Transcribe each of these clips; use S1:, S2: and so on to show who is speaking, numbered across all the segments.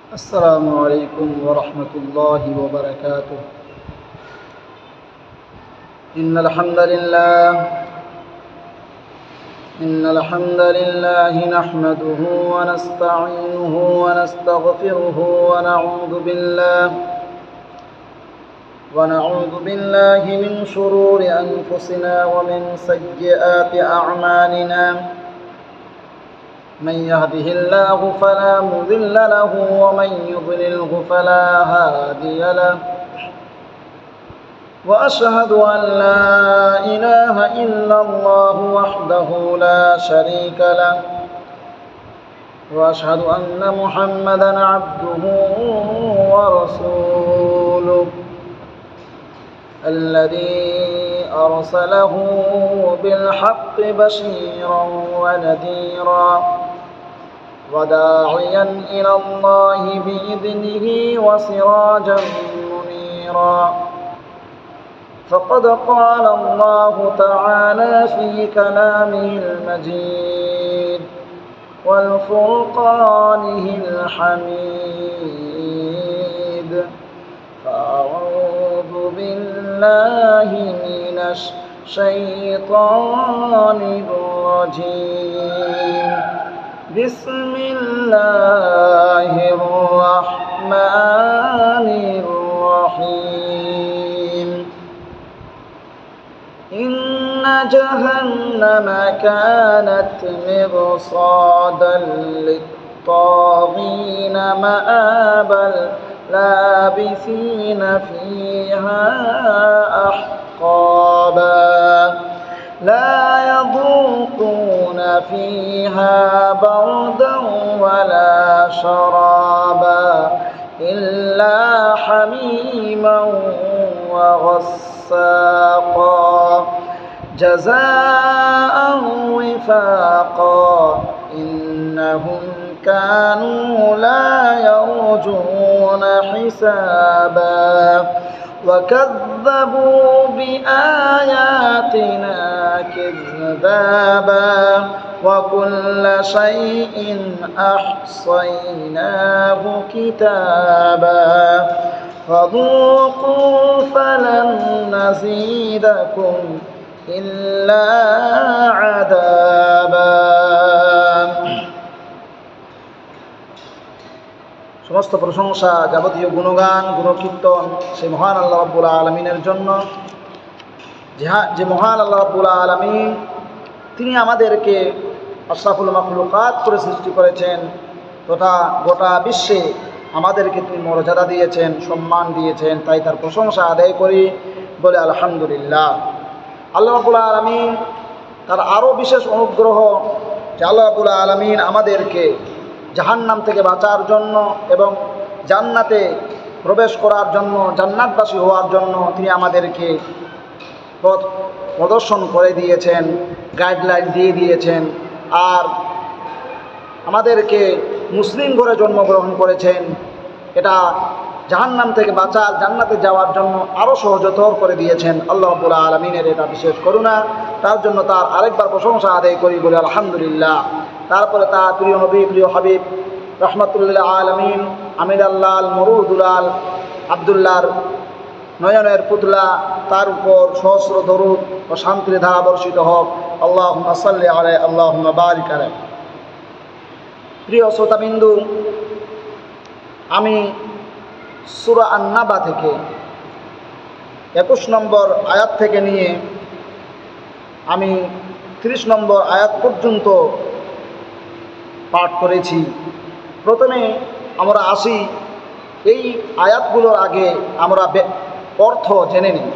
S1: السلام عليكم ورحمة الله وبركاته. إن الحمد لله نحمده ونستعينه ونستغفره ونعوذ بالله من شرور أنفسنا ومن سيئات أعمالنا. من يهده الله فلا مضل له ومن يضلله فلا هادي له. وأشهد أن لا إله إلا الله وحده لا شريك له، وأشهد أن محمدا عبده ورسوله الذي أرسله بالحق بشيرا ونذيرا وداعيا إلى الله بإذنه وسراجا منيرا. فقد قال الله تعالى في كلامه المجيد والفرقانه الحميد: فأعوذ بالله من الشيطان الرجيم. بسم الله الرحمن الرحيم. إن جهنم كانت مرصادا للطاغين مآبا لابثين فيها أحقابا لا يذوقون فيها بردا ولا شرابا إلا حميما وغساقا جزاء وفاقا. إنهم كانوا لا يرجون حسابا وكذبوا بآياتنا كذابا وكل شيء أحصيناه كتابا فذوقوا فلن نزيدكم إلا عذابا. সমস্ত প্রশংসা, যাবতীয় গুণগান, গুণকীর্তন সেই মহান আল্লাহ রাব্বুল আলামিনের জন্য, যে মহান আল্লাহ রাব্বুল আলামিন তিনি আমাদেরকে আশরাফুল মাখলুকাত করে সৃষ্টি করেছেন তথা গোটা বিশ্বে আমাদেরকে তিনি মর্যাদা দিয়েছেন, সম্মান দিয়েছেন। তাই তার প্রশংসা আদায় করি, বলে আলহামদুলিল্লাহ। আল্লাহ রাব্বুল আলামিন তার আরও বিশেষ অনুগ্রহ যে আল্লাহ রাব্বুল আলামিন আমাদেরকে জাহান্নাম থেকে বাঁচার জন্য এবং জান্নাতে প্রবেশ করার জন্য, জান্নাতবাসী হওয়ার জন্য তিনি আমাদেরকে পথ প্রদর্শন করে দিয়েছেন, গাইডলাইন দিয়ে দিয়েছেন। আর আমাদেরকে মুসলিম ঘরে জন্মগ্রহণ করেছেন। এটা জাহান্নাম থেকে বাঁচার, জান্নাতে যাওয়ার জন্য আরও সহজতর করে দিয়েছেন। আল্লাহ রাব্বুল আলামিনের এটা বিশেষ করুণা। তার জন্য তার আরেকবার প্রশংসা আদায় করি, বলে আলহামদুলিল্লাহ। তারপরে তার প্রিয় নবী, প্রিয় হাবিব রহমতুল্লাহ আলমিন আমির আল্লাহ মরুদুলাল আবদুল্লাহর নয়নের পুতলা, তার উপর সহস্র দরুদ ও শান্তির ধারা বর্ষিত হোক। আল্লাহুম্মা সাল্লি আলাইহি আল্লাহুম্মা বারিক আলাইহি। প্রিয় শ্রোতাবিন্দু, আমি সূরা আন-নাবা থেকে 21 নম্বর আয়াত থেকে নিয়ে আমি 30 নম্বর আয়াত পর্যন্ত পাঠ করেছি। প্রথমে আমরা আসি, এই আয়াতগুলোর আগে আমরা অর্থ জেনে নিই,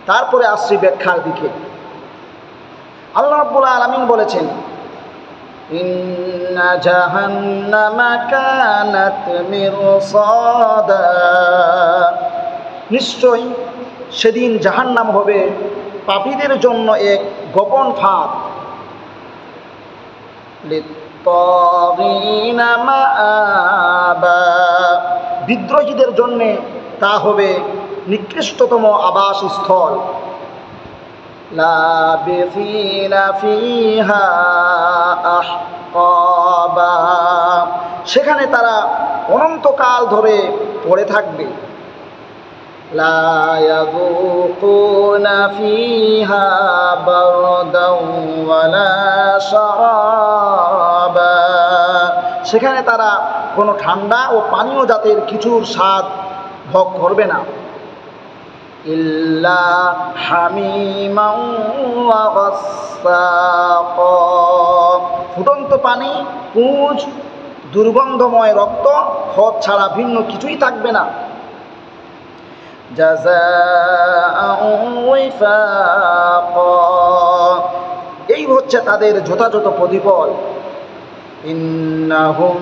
S1: তারপরে আসছি ব্যাখ্যার দিকে। আল্লাহ রাব্বুল আলামিন বলেছেন, ইন্না জাহান্নামা কানাত মিরসাদা, নিশ্চয়ই সেদিন জাহান্নাম হবে পাপীদের জন্য এক গোপন ফাঁদ। লিত্তাগিনা মাআবা, বিদ্রোহীদের জন্য তা হবে নিকৃষ্টতম লাবিথিনা ফিহা আহকাবা, সেখানে তারা অনন্তকাল ধরে পড়ে থাকবে। লা ইয়াযুকুনা ফীহা বারদাও ওয়ালা শারাবা, সেখানে তারা কোনো ঠান্ডা ও পানীয় জাতের কিছুর স্বাদ ভোগ করবে না। ইল্লা হামিমান ওয়া গাসসাকা, ফুটন্ত পানি, পুঁজ, দুর্গন্ধময় রক্ত, খত ছাড়া ভিন্ন কিছুই থাকবে না। জাযাআ ওয়াফাকা, এই হচ্ছে তাদের যথাযথ প্রতিফল। ইন্নাহুম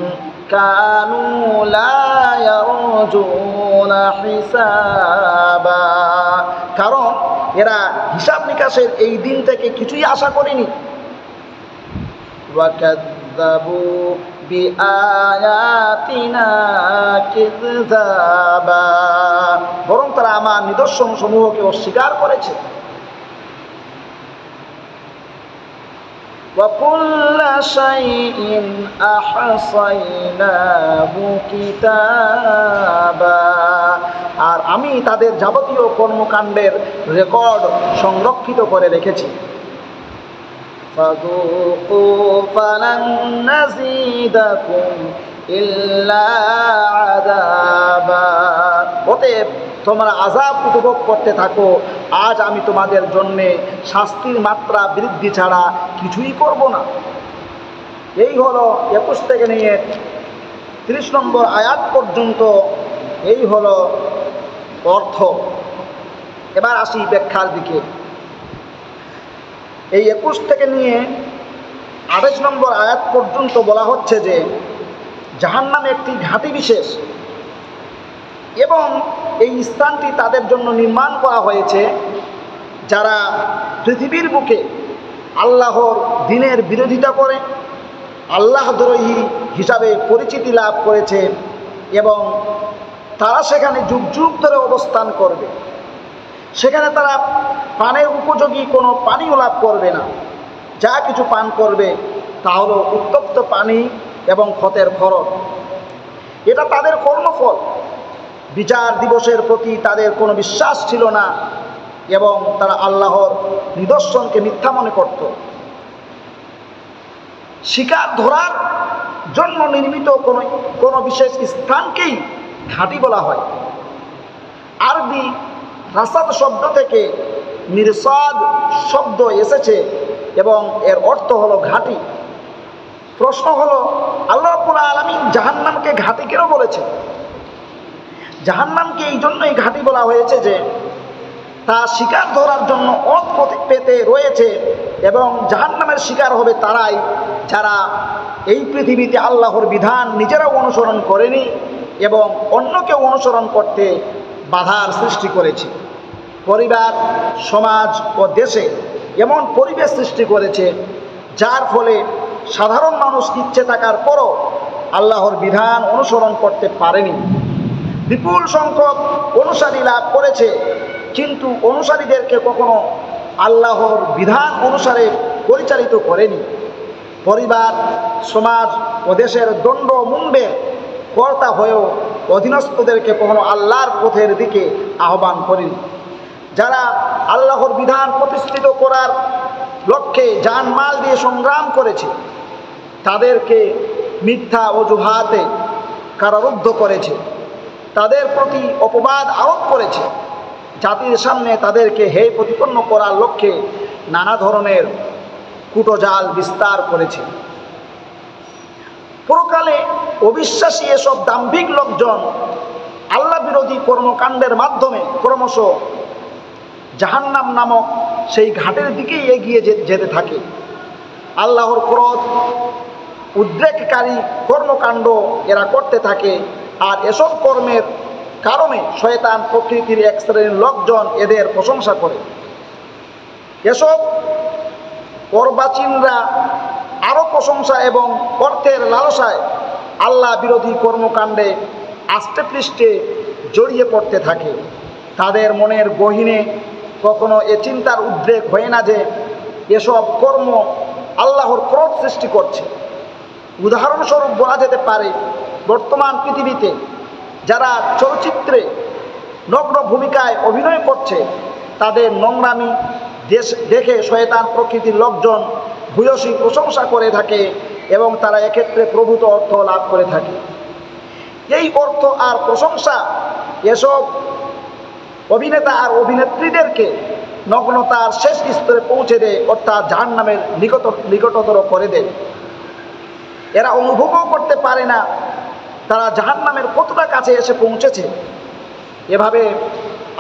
S1: কানু লা ইয়ারজুনা হিসাবা, কারণ এরা হিসাব নিকাশের এই দিন থেকে কিছুই আশা করেনি। ওয়া কাযযাবু বিআয়াতিনা কিযযাবা, বরং তারা আমার নিদর্শন সমূহকে অস্বীকার করেছে। وَكُلَّ شَيْءٍ أَحْصَيْنَاهُ كِتَابًا, আর আমি তাদের যাবতীয় কর্মকাণ্ডের রেকর্ড সংরক্ষিত করে রেখেছি। فَذُوقُوا فَلَن نَّزِيدَكُمْ إِلَّا عَذَابًا, অতএব তোমরা আযাব উপভোগ করতে থাকো, আজ আমি তোমাদের জন্য শাস্তির মাত্রা বৃদ্ধি ছাড়া কিছুই করব না। এই হলো 21 থেকে নিয়ে 30 নম্বর আয়াত পর্যন্ত, এই হলো অর্থ। এবার আসি ব্যাখ্যার দিকে। এই 21 থেকে নিয়ে 28 নম্বর আয়াত পর্যন্ত বলা হচ্ছে যে জাহান্নাম একটি ঘাঁটি বিশেষ এবং এই স্থানটি তাদের জন্য নির্মাণ করা হয়েছে যারা পৃথিবীর বুকে আল্লাহর দ্বীনের বিরোধিতা করে, আল্লাহদ্রোহী হিসাবে পরিচিতি লাভ করেছে এবং তারা সেখানে যুগ যুগ ধরে অবস্থান করবে। সেখানে তারা পানের উপযোগী কোনো পানীয় লাভ করবে না, যা কিছু পান করবে তা হলো উত্তপ্ত পানি এবং ক্ষতের খরচ। এটা তাদের কর্মফল। বিচার দিবসের প্রতি তাদের কোনো বিশ্বাস ছিল না এবং তারা আল্লাহর নিদর্শনকে মিথ্যা মনে করত। শিকার ধরার জন্য নির্মিত কোনো বিশেষ স্থানকেই ঘাঁটি বলা হয়। আরবি রাসাদ শব্দ থেকে মিরসাদ শব্দ এসেছে এবং এর অর্থ হলো ঘাঁটি। প্রশ্ন হলো, আল্লাহ রাব্বুল আলামিন জাহান্নামকে ঘাঁটি কেন বলেছে? জাহান্নামকে এই জন্যই ঘাঁটি বলা হয়েছে যে তা শিকার ধরার জন্য পথ পেতে রয়েছে এবং জাহান্নামের শিকার হবে তারাই যারা এই পৃথিবীতে আল্লাহর বিধান নিজেরাও অনুসরণ করেনি এবং অন্যকেও অনুসরণ করতে বাধার সৃষ্টি করেছে। পরিবার, সমাজ ও দেশে এমন পরিবেশ সৃষ্টি করেছে যার ফলে সাধারণ মানুষ ইচ্ছে থাকার পরও আল্লাহর বিধান অনুসরণ করতে পারেনি। বিপুল সংখ্যক অনুসারী লাভ করেছে, কিন্তু অনুসারীদেরকে কখনো আল্লাহর বিধান অনুসারে পরিচালিত করেনি। পরিবার, সমাজ ও দেশের দণ্ড মুন্ডের কর্তা হয়েও অধীনস্থদেরকে কখনো আল্লাহর পথের দিকে আহ্বান করেনি। যারা আল্লাহর বিধান প্রতিষ্ঠিত করার লক্ষ্যে জানমাল দিয়ে সংগ্রাম করেছে তাদেরকে মিথ্যা অজুহাতে কারারুদ্ধ করেছে, তাদের প্রতি অপবাদ আরোপ করেছে, জাতির সামনে তাদেরকে হেয় প্রতিপন্ন করার লক্ষ্যে নানা ধরনের কূটজাল বিস্তার করেছে। পরকালে অবিশ্বাসী এসব দাম্ভিক লোকজন আল্লাহ বিরোধী কর্মকাণ্ডের মাধ্যমে ক্রমশ জাহান্নাম নামক সেই ঘাটের দিকেই এগিয়ে যেতে থাকে। আল্লাহর ক্রোধ উদ্রেককারী কর্মকাণ্ড এরা করতে থাকে, আর এসব কর্মের কারণে শয়তান প্রকৃতির এক শ্রেণীর লোকজন এদের প্রশংসা করে। এসব অর্বাচীনরা আরও প্রশংসা এবং অর্থের লালসায় আল্লাহ বিরোধী কর্মকাণ্ডে আষ্টে পৃষ্ঠে জড়িয়ে পড়তে থাকে। তাদের মনের গহীনে কখনো এ চিন্তার উদ্রেক হয় না যে এসব কর্ম আল্লাহর ক্রোধ সৃষ্টি করছে। উদাহরণস্বরূপ বলা যেতে পারে, বর্তমান পৃথিবীতে যারা চলচ্চিত্রে নগ্ন ভূমিকায় অভিনয় করছে, তাদের নোংরামি দেখে শয়তান প্রকৃতির লোকজন ভূয়সী প্রশংসা করে থাকে এবং তারা এক্ষেত্রে প্রভূত অর্থ লাভ করে থাকে। এই অর্থ আর প্রশংসা এসব অভিনেতা আর অভিনেত্রীদেরকে নগ্নতার শেষ স্তরে পৌঁছে দেয়, অর্থাৎ জাহান্নামের নিকটতর করে দেয়। এরা অনুভবও করতে পারে না তারা জাহান্নামের কতটা কাছে এসে পৌঁছেছে। এভাবে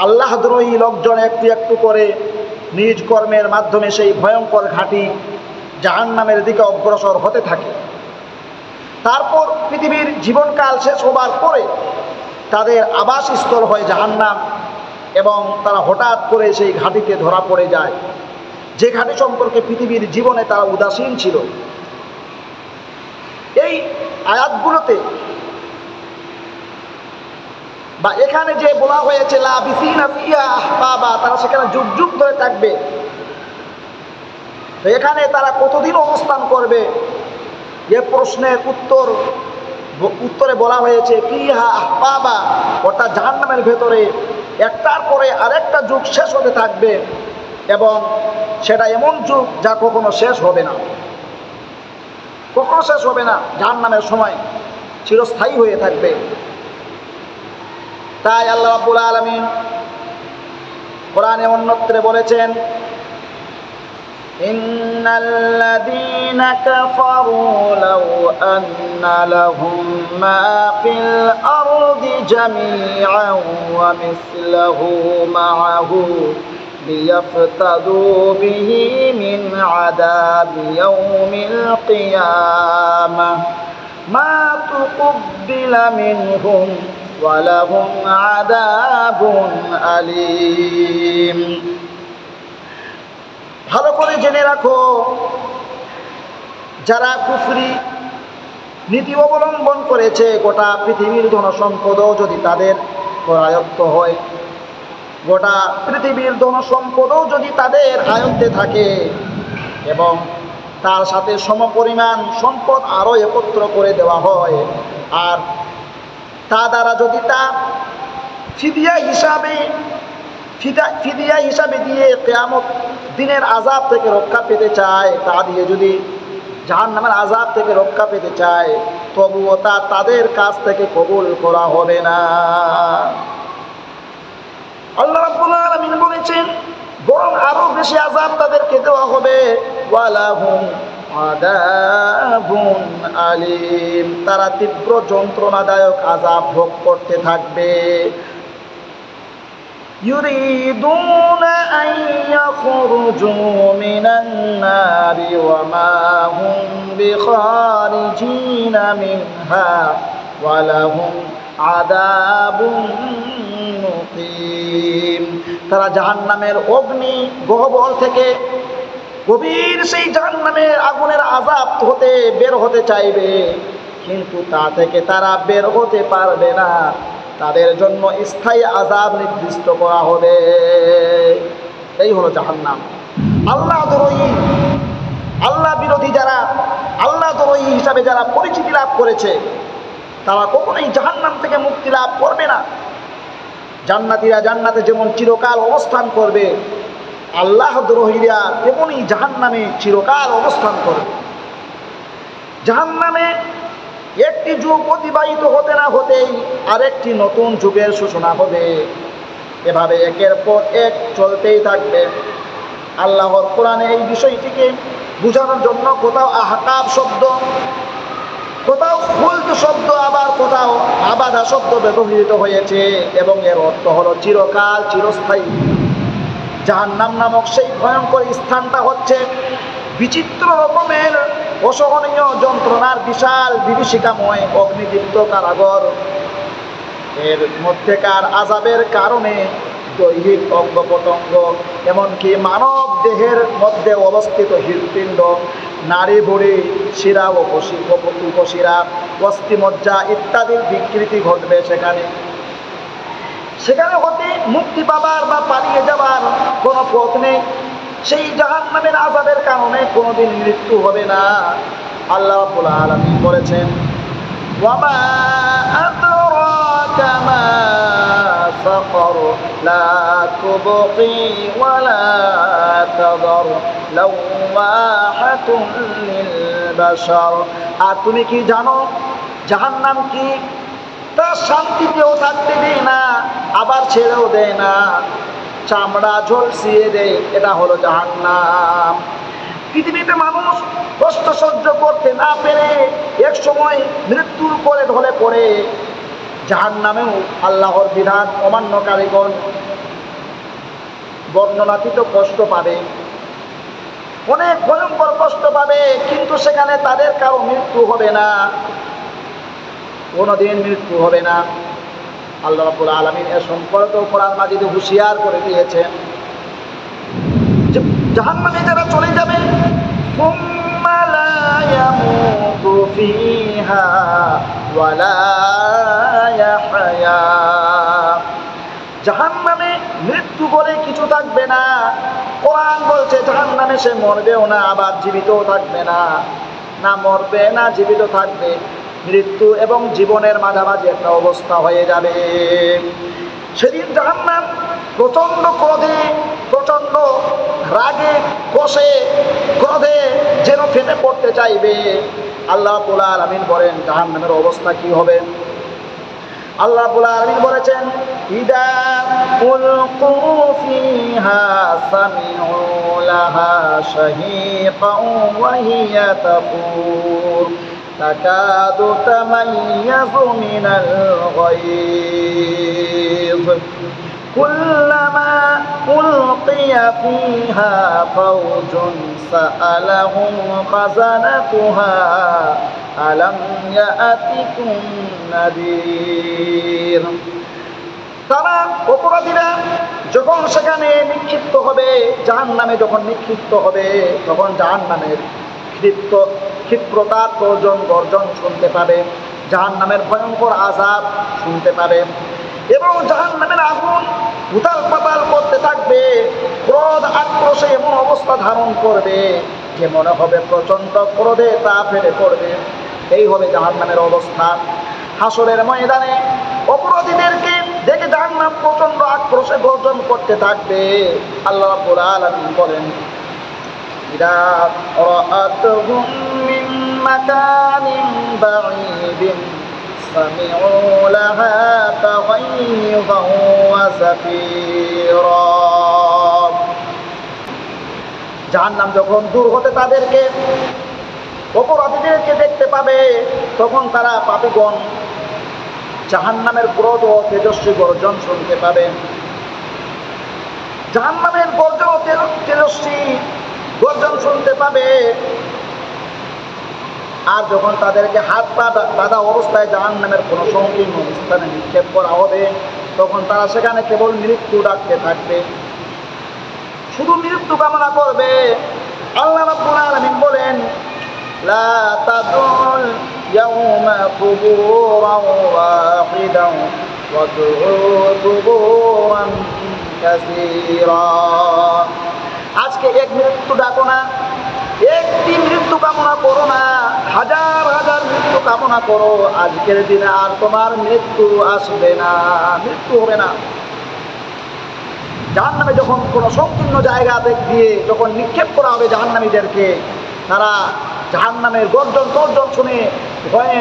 S1: আল্লাহদ্রোহী লোকজন একটু একটু করে নিজ কর্মের মাধ্যমে সেই ভয়ঙ্কর ঘাঁটি জাহান্নামের দিকে অগ্রসর হতে থাকে। তারপর পৃথিবীর জীবনকাল শেষ হবার পরে তাদের আবাসস্থল হয় জাহান্নাম এবং তারা হঠাৎ করে সেই ঘাঁটিতে ধরা পড়ে যায়, যে ঘাঁটি সম্পর্কে পৃথিবীর জীবনে তারা উদাসীন ছিল। এই আয়াতগুলোতে বা এখানে যে বলা হয়েছে লাবিসিনা ফিহা আহকাবা, তারা সেখানে যুগ যুগ ধরে থাকবে, তো এখানে তারা কতদিন অবস্থান করবে এ প্রশ্নের উত্তরে বলা হয়েছে ফিহা আহকাবা, অর্থাৎ জাহান্নামের ভেতরে একটার পরে আরেকটা যুগ শেষ হতে থাকবে এবং সেটা এমন যুগ যা কখনো শেষ হবে না, কখনো শেষ হবে না। জাহান্নামের সময় চিরস্থায়ী হয়ে থাকবে। তাই আল্লাহ রাব্বুল আলামিন কোরআনে অন্যত্রে বলেছেন, ইন্নাল্লাযীনা কাফারু লাউ আন্না লাহুম মা ফিল আরদি জামিআন ওয়া মিসলাহু মা'আহু লিয়াফতাদু বিহি মিন আযাবি ইয়াউমিল কিয়ামাহ মা তুকুব্বিলা মিনহুম ওয়ালাহুম আযাবুন আলীম। ভালো করে জেনে রাখো, যারা কুফরি নীতি অবলম্বন করেছে, গোটা পৃথিবীর ধনসম্পদও যদি তাদের আয়ত্ত হয়, গোটা পৃথিবীর ধনসম্পদও যদি তাদের আয়ত্তে থাকে এবং তার সাথে সমপরিমাণ সম্পদ আরও একত্র করে দেওয়া হয়, আর তা দ্বারা যদি তা ফিদিয়া হিসাবে দিয়ে কিয়ামত দিনের আযাব থেকে রক্ষা পেতে চায়, তা দিয়ে যদি জাহান্নামের আযাব থেকে রক্ষা পেতে চায়, তবুও তা তাদের কাছ থেকে কবুল করা হবে না। আল্লাহ রাব্বুল আলামিন বলেছেন, বরং আরো বেশি আযাব তাদেরকে দেওয়া হবে, ওয়ালাহুম আযাবুন আলীম, তারা তীব্র যন্ত্রণাদায়ক আযাব ভোগ করতে থাকবে। ইউরিদুনা আন ইয়াখরুজু মিনান নারি ওয়া মা হুম বিখারিজিনা মিনহা ওয়া লাহুম আযাবুন মুকিম, তারা জাহান্নামের অগ্নি গহ্বর থেকে, গভীর সেই জাহান্নামের আগুনের আযাব হতে বের হতে চাইবে, কিন্তু তা থেকে তারা বের হতে পারবে না, তাদের জন্য স্থায়ী আযাব নির্দিষ্ট করা হবে। এই হলো জাহান্নাম। আল্লাহদ্রোহী, আল্লাহ বিরোধী যারা, আল্লাহদ্রোহী হিসাবে যারা পরিচিতি লাভ করেছে, তারা কখনোই জাহান্নাম থেকে মুক্তি লাভ করবে না। জান্নাতীরা জান্নাতে যেমন চিরকাল অবস্থান করবে, আল্লাহদ্রোহীরা তেমনই জাহান্নামে চিরকাল অবস্থান করবে। জাহান্নামে একটি যুগ অতিবাহিত হতে না হতেই আরেকটি নতুন যুগের সূচনা হবে। এভাবে একের পর এক চলতেই থাকবে। আল্লাহর কোরআনে এই বিষয়টিকে বোঝানোর জন্য কোথাও আহকাব শব্দ, কোথাও খুলদ শব্দ, আবার কোথাও আবাদা শব্দ ব্যবহৃত হয়েছে এবং এর অর্থ হলো চিরকাল, চিরস্থায়ী। জাহান্নাম নামক সেই ভয়ঙ্কর স্থানটা হচ্ছে বিচিত্র রকমের অসহনীয় যন্ত্রণার বিশাল বিভীষিকাময় অগ্নিদীপ্ত কারাগার। এর মধ্যেকার আযাবের কারণে দৈহিক অঙ্গ প্রত্যঙ্গ, এমনকি মানব দেহের মধ্যে অবস্থিত হৃৎপিণ্ড, নাড়ি ভুঁড়ি, শিরা ও উপশিরা, অস্থিমজ্জা ইত্যাদির বিকৃতি ঘটবে। সেখানে হতে মুক্তি পাবার বা পালিয়ে যাবার কোনো পথ নেই। সেই জাহান্নামের আযাবের কারণে কোনোদিন মৃত্যু হবে না। আল্লাহ রাব্বুল আলামিন বলেছেন, ওয়ামা আদরাকা মা সাকার লা তুবকি ওয়ালা তাযর লাওয়াহাতুন লিল বাশার। আর তুমি কি জানো জাহান্নাম কি? তা শান্তিতেও থাকতে দেয় না, আবার ছেড়েও দেয় না, চামড়া ঝলসিয়ে দেয়। এটা হলো জাহান্নাম। পৃথিবীতে মানুষ কষ্ট সহ্য করতে না পেরে এক সময় মৃত্যুর কোলে ঢলে পড়ে। জাহান্নামেও আল্লাহর বিধান অমান্যকারীগণ বর্ণনাতীত কষ্ট পাবে, অনেক ভয়ঙ্কর কষ্ট পাবে, কিন্তু সেখানে তাদের কারো মৃত্যু হবে না, কোনোদিন মৃত্যু হবে না। আল্লাহ রাব্বুল আলামিন এ সম্পর্কে কোরআন মাজিদে হুঁশিয়ার করে দিয়েছেন যে জাহান্নামে যারা চলে যাবে, সুম্মা লা ইয়ামুতু ফিহা ওয়া লা ইয়াহয়া, জাহান্নামে মৃত্যু বলে কিছু থাকবে না। কোরআন বলছে জাহান্নামে সে মরবেও না, আবার জীবিতও থাকবে না, না মরবে না জীবিত থাকবে। মৃত্যু এবং জীবনের মাঝামাঝি একটা অবস্থা হয়ে যাবে। সেদিন জাহান্নাম প্রচণ্ড ক্রোধে, প্রচণ্ড রাগে, কষে, ক্রোধে যেন ফেটে পড়তে চাইবে। আল্লাহ রাব্বুল আলামিন বলেন জাহান্নামের অবস্থা কি হবে। আল্লাহ রাব্বুল আলামিন বলেছেন, ইদা উলকু ফিহা সামিউ লাহা শাহীকান ওয়া হিয়া তাফুর তাকাদু তামাইয়াযু মিনাল গায়য কুল্লামা উলকিয়া ফিহা ফাওজুন সাআলাহুম খাযানাতুহা আলাম ইয়াতিকুম নাযীর। তারা অপরাধীরা যখন সেখানে নিক্ষিপ্ত হবে, জাহান্নামে যখন নিক্ষিপ্ত হবে, তখন জাহান্নামের ক্ষিপ্রতার গর্জন শুনতে পাবে, জাহান্নামের ভয়ঙ্কর আযাব শুনতে পাবে, এবং জাহান্নামের আগুন উতাল পাতাল করতে থাকবে। ক্রোধ আক্রোশে এমন অবস্থা ধারণ করবে যে মনে হবে প্রচণ্ড ক্রোধে তা ফেটে পড়বে। এই হবে জাহান্নামের অবস্থা। হাসরের ময়দানে অপরাধীদেরকে দেখে জাহান্নাম প্রচণ্ড আক্রোশে গর্জন করতে থাকবে। আল্লাহ রাব্বুল আলামিন বলেন, ইদা রাআতহুম মিন মাকানিন বাঈদিন সামিউ লাহা তাগাইয়ুযান ওয়া যাফীরা। জাহান্নাম যখন দূর হতে তাদেরকে, অপরাধীদেরকে দেখতে পাবে, তখন তারা পাপীগণ জাহান্নামের ক্রোধ ও তেজস্বী গর্জন শুনতে পাবে। জাহান্নামের গর্জন ও তেজস্বী গর্জন শুনতে পাবে। আর যখন তাদেরকে হাত পা বাঁধা অবস্থায় জাহান্নামের কোনো সংকীর্ণ স্থানে নিক্ষেপ করা হবে, তখন তারা সেখানে কেবল মৃত্যু ডাকতে থাকবে, শুধু মৃত্যু কামনা করবে। আল্লাহ রাব্বুল আলামিন বলেন, লা তাদউল ইয়াউমা কুবুরান ওয়াহিদান ওয়াদউ কুবুরান কাসীরা। আজকে এক মৃত্যু ডাকো না, একটি মৃত্যু কামনা করো না, হাজার হাজার মৃত্যু কামনা করো। আজকের দিনে আর তোমার মৃত্যু আসবে না, মৃত্যু হবে না। জাহান্নামে যখন কোনো সংকীর্ণ জায়গা দিয়ে যখন নিক্ষেপ করা হবে জাহান্নামীদেরকে, তারা জাহান্নামের গর্জন তর্জন শুনে ভয়ে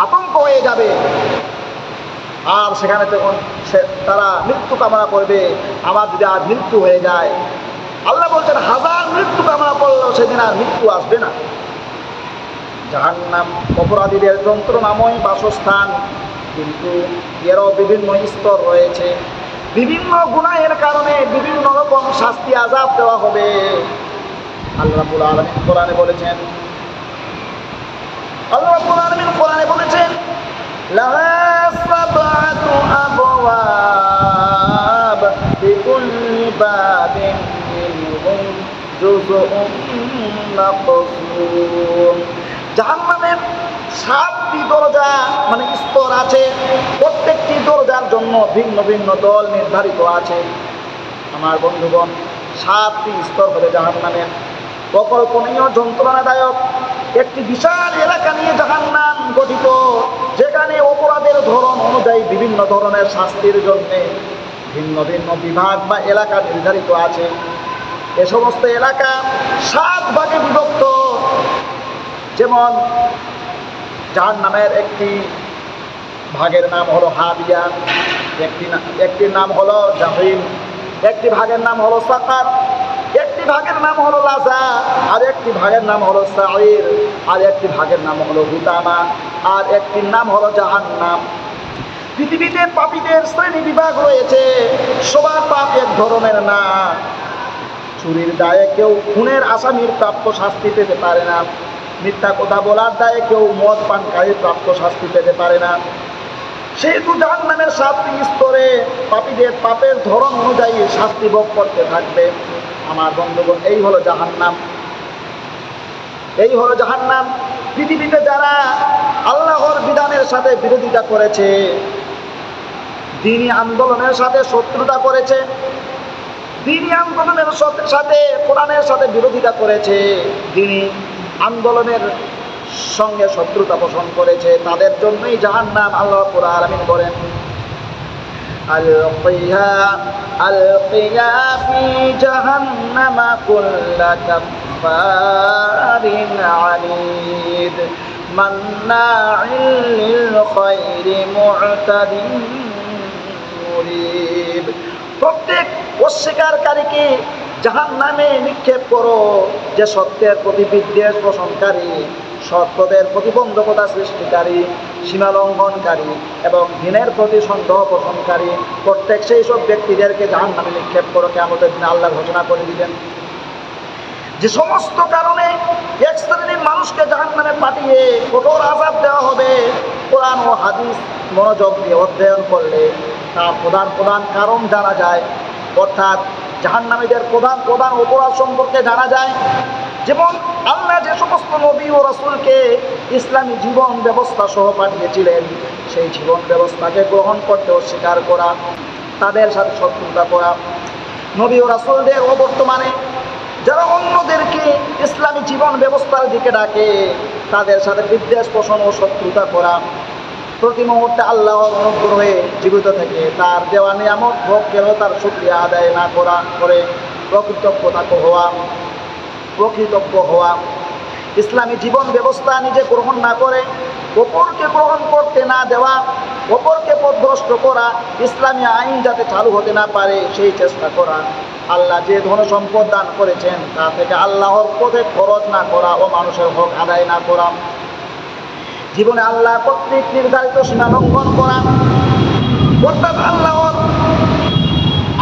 S1: আতঙ্ক হয়ে যাবে। আর সেখানে যখন তারা মৃত্যু কামনা করবে, আমার যদি আজ মৃত্যু হয়ে যায়, আল্লাহ বলছেন হাজার মৃত্যু কামনা করলেও সেদিন আর মৃত্যু আসবে না। জাহান্নাম অপরাধীদের যন্ত্রণাময় বাসস্থান, কিন্তু এরও বিভিন্ন স্তর রয়েছে। বিভিন্ন গুনাহের কারণে বিভিন্ন রকম শাস্তি আযাব দেওয়া হবে। আল্লাহ রাব্বুল আলামিন কোরআনে বলেছেন, লাহা সাবআতু আবওয়াব লিকুল্লি বাবিন মিনহুম জুজউন মাকসুম। জাহান্নামের 7টি দরজা মানে স্তর আছে, প্রত্যেকটি দরজার জন্য ভিন্ন ভিন্ন দল নির্ধারিত আছে। আমার বন্ধুগণ, 7টি স্তর হবে জাহান্নামের। অকল্পনীয় যন্ত্রণাদায়ক একটি বিশাল এলাকা নিয়ে জাহান্নাম গঠিত, যেখানে অপরাধের ধরন অনুযায়ী বিভিন্ন ধরনের শাস্তির জন্য ভিন্ন ভিন্ন বিভাগ বা এলাকা নির্ধারিত আছে। এ সমস্ত এলাকা 7 ভাগে বিভক্ত। যেমন জাহান্নামের একটি ভাগের নাম হলো হাবিয়া, একটির নাম হলো জাহিম, একটি ভাগের নাম হলো সাকার, একটি ভাগের নাম হলো লাজা, আর একটি ভাগের নাম হলো সাঈর, আর একটি ভাগের নাম হলো হুতামা, আর একটির নাম হলো জাহান্নাম। পৃথিবীতে পাপীদের শ্রেণী বিভাগ রয়েছে। সবার পাপ এক ধরনের না। চুরির দায়ে কেউ খুনের আসামির প্রাপ্য শাস্তি পেতে পারে না। মিথ্যা কথা বলার দায়ে কেউ মদ পানকারীর প্রাপ্য শাস্তি পেতে পারে না। সেহেতু জাহান্নামের 7টি স্তরে পাপীদের পাপের ধরন অনুযায়ী শাস্তি ভোগ করতে থাকবে। আমার বন্ধুগণ, এই হলো জাহান্নাম, এই হলো জাহান্নাম। পৃথিবীতে যারা আল্লাহর বিধানের সাথে বিরোধিতা করেছে, দ্বীনি আন্দোলনের সাথে শত্রুতা করেছে, দ্বীনি আন্দোলনের সাথে কোরআনের সাথে বিরোধিতা করেছে, দ্বীনি আন্দোলনের সঙ্গে শত্রুতা পোষণ করেছে, তাদের জন্যই জাহান্নাম। আল্লাহ রাব্বুল আলামিন বলেন, আলকিয়া ফি জাহান্নামা কুল্লা কাফফারিন আনিদ মান্নাইল লিল খায়রি মু'তাদিন মুরিব। প্রত্যেক অস্বীকারীকে জাহান্নামে নিক্ষেপ করো, যে সত্যের প্রতি বিদ্বেষ পোষণকারী, সত্যদের প্রতিবন্ধকতা সৃষ্টিকারী, সীমা লঙ্ঘনকারী এবং দ্বীনের প্রতি সন্দেহ পোষণকারী প্রত্যেক সেই সব ব্যক্তিদেরকে জাহান্নামে নিক্ষেপ করো। কিয়ামতের দিনে আল্লাহ ঘোষণা করে দিবেন যে সমস্ত কারণে এক শ্রেণীর মানুষকে জাহান্নামে পাঠিয়ে কঠোর আযাব দেওয়া হবে। কোরআন ও হাদিস মনোযোগ দিয়ে অধ্যয়ন করলে তার প্রধান প্রধান কারণ জানা যায়, অর্থাৎ জাহান্নামীদের প্রধান প্রধান অপরাধ সম্পর্কে জানা যায়। যেমন আল্লাহ যে সমস্ত নবী ও রাসূলকে ইসলামী জীবন ব্যবস্থা সহ পাঠিয়েছিলেন, সেই জীবন ব্যবস্থাকে গ্রহণ করতে অস্বীকার করা, তাদের সাথে শত্রুতা করা, নবী ও রাসূলদের অবর্তমানে যারা অন্যদেরকে ইসলামী জীবন ব্যবস্থার দিকে ডাকে, তাদের সাথে বিদ্বেষ পোষণ ও শত্রুতা করা, প্রতি মুহূর্তে আল্লাহর অনুগ্রহে জীবিত থেকে তার দেওয়া নিয়ামত ভোগ করেও তার শুকরিয়া আদায় না করা করে প্রকৃতজ্ঞ হওয়া, ইসলামী জীবন ব্যবস্থা নিজে গ্রহণ না করে অপরকে গ্রহণ করতে না দেওয়া, অপরকে পথভ্রষ্ট করা, ইসলামী আইন যাতে চালু হতে না পারে সেই চেষ্টা করা, আল্লাহ যে ধন সম্পদ দান করেছেন তা থেকে আল্লাহর পথে খরচ না করা ও মানুষের হক আদায় না করা, জীবনে আল্লাহ কর্তৃক নির্ধারিত সীমা লঙ্ঘন করা, অর্থাৎ আল্লাহর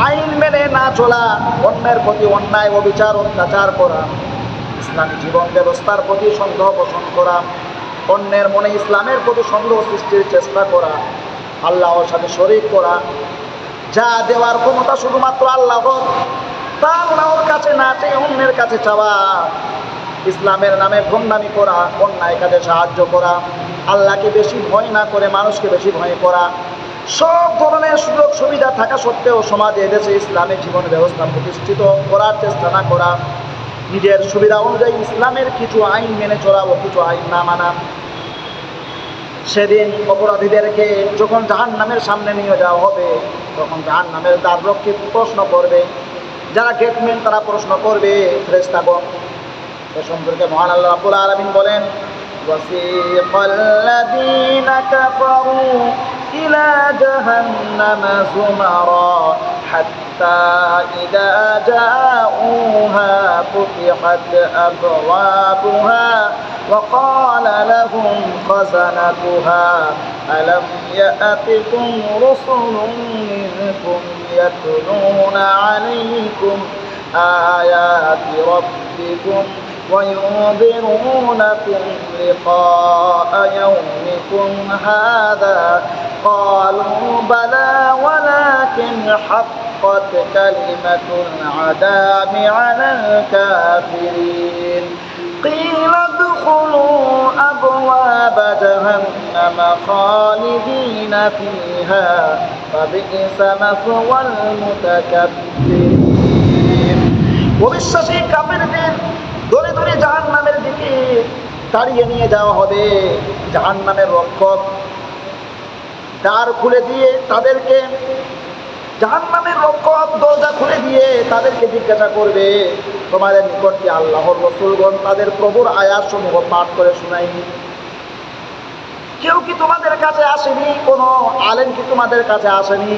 S1: আইন মেনে না চলা, অন্যের প্রতি অন্যায় অবিচার অত্যাচার করা, ইসলামী জীবন ব্যবস্থার প্রতি সন্দেহ পোষণ করা, অন্যের মনে ইসলামের প্রতি সন্দেহ সৃষ্টির চেষ্টা করা, আল্লাহর সাথে শরীক করা, যা দেওয়ার ক্ষমতা শুধুমাত্র আল্লাহর, তা আল্লাহর কাছে না চেয়ে অন্যের কাছে চাওয়া, ইসলামের নামে ভণ্ডামি করা, অন্যায় কাজে সাহায্য করা, আল্লাহকে বেশি ভয় না করে মানুষকে বেশি ভয় করা, সব ধরনের সুযোগ সুবিধা থাকা সত্ত্বেও সমাজে এদেশে ইসলামের জীবন ব্যবস্থা প্রতিষ্ঠিত করার চেষ্টা না করা, নিজের সুবিধা অনুযায়ী ইসলামের কিছু আইন মেনে চলা ও কিছু আইন না মানা। সেদিন অপরাধীদেরকে যখন জাহান্নামের সামনে নিয়ে যাওয়া হবে, তখন জাহান্নামের দ্বাররক্ষী প্রশ্ন করবে, যারা গেটম্যান তারা প্রশ্ন করবে ফেরেশতাগণ। এ সম্পর্কে মহান আল্লাহ রাব্বুল আলামিন বলেন, وَسِيقَ الَّذِينَ كَفَرُوا إِلَى جَهَنَّمَ زُمَرًا حَتَّى إِذَا جَاءُوهَا فُتِحَتْ أَبْوَابُهَا وَقَالَ لَهُمْ خَزَنَتُهَا أَلَمْ يَأْتِكُمْ رُسُلٌ مِّنكُمْ يَتْلُونَ عَلَيْكُمْ آيَاتِ رَبِّكُمْ وينذرونكم لقاء يومكم هذا قالوا بلى ولكن حقت كلمة العذاب على الكافرين قيل ادخلوا أبواب جهنم خالدين فيها فبئس مثوى المتكبرين অবিশ্বাসী কাফেরদের দলে দলে জাহান্নামের দিকে তাড়িয়ে নিয়ে যাওয়া হবে। জাহান্নামের রক্ষক দ্বার খুলে দিয়ে তাদেরকে, জাহান্নামের রক্ষক দরজা খুলে দিয়ে তাদেরকে জিজ্ঞাসা করবে, তোমাদের নিকট কি আল্লাহর রাসূলগণ তাদের প্রভুর আয়াত সমূহ পাঠ করে শোনায়নি? কেউ কি তোমাদের কাছে আসেনি? কোনো আলেম কি তোমাদের কাছে আসেনি?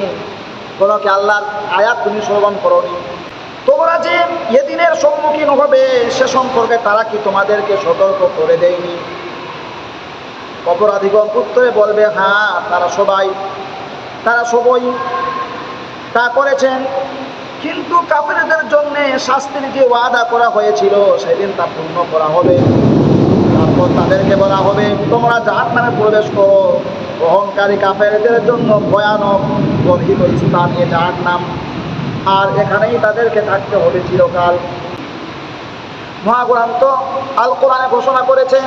S1: কোনো কি আল্লাহর আয়াত তুমি শ্রবণ করনি? তোমরা যে এদিনের সম্মুখীন হবে সে সম্পর্কে তারা কি তোমাদেরকে সতর্ক করে দেয়নি? অপরাধীগণ উত্তরে বলবে, হ্যাঁ, তারা সবাই তা করেছেন, কিন্তু কাফেরদের জন্য শাস্তির যে ওয়াদা করা হয়েছিল সেদিন তা পূর্ণ করা হবে। তারপর তাদেরকে বলা হবে, তোমরা জাহান্নামে প্রবেশ করো। অহংকারী কাফেরদের জন্য ভয়ানক গর্হিত স্থান এ জাহান্নাম, আর এখানেই তাদেরকে থাকতে হবে চিরকাল। মহাগ্রন্থ আল কোরআনে ঘোষণা করেছে,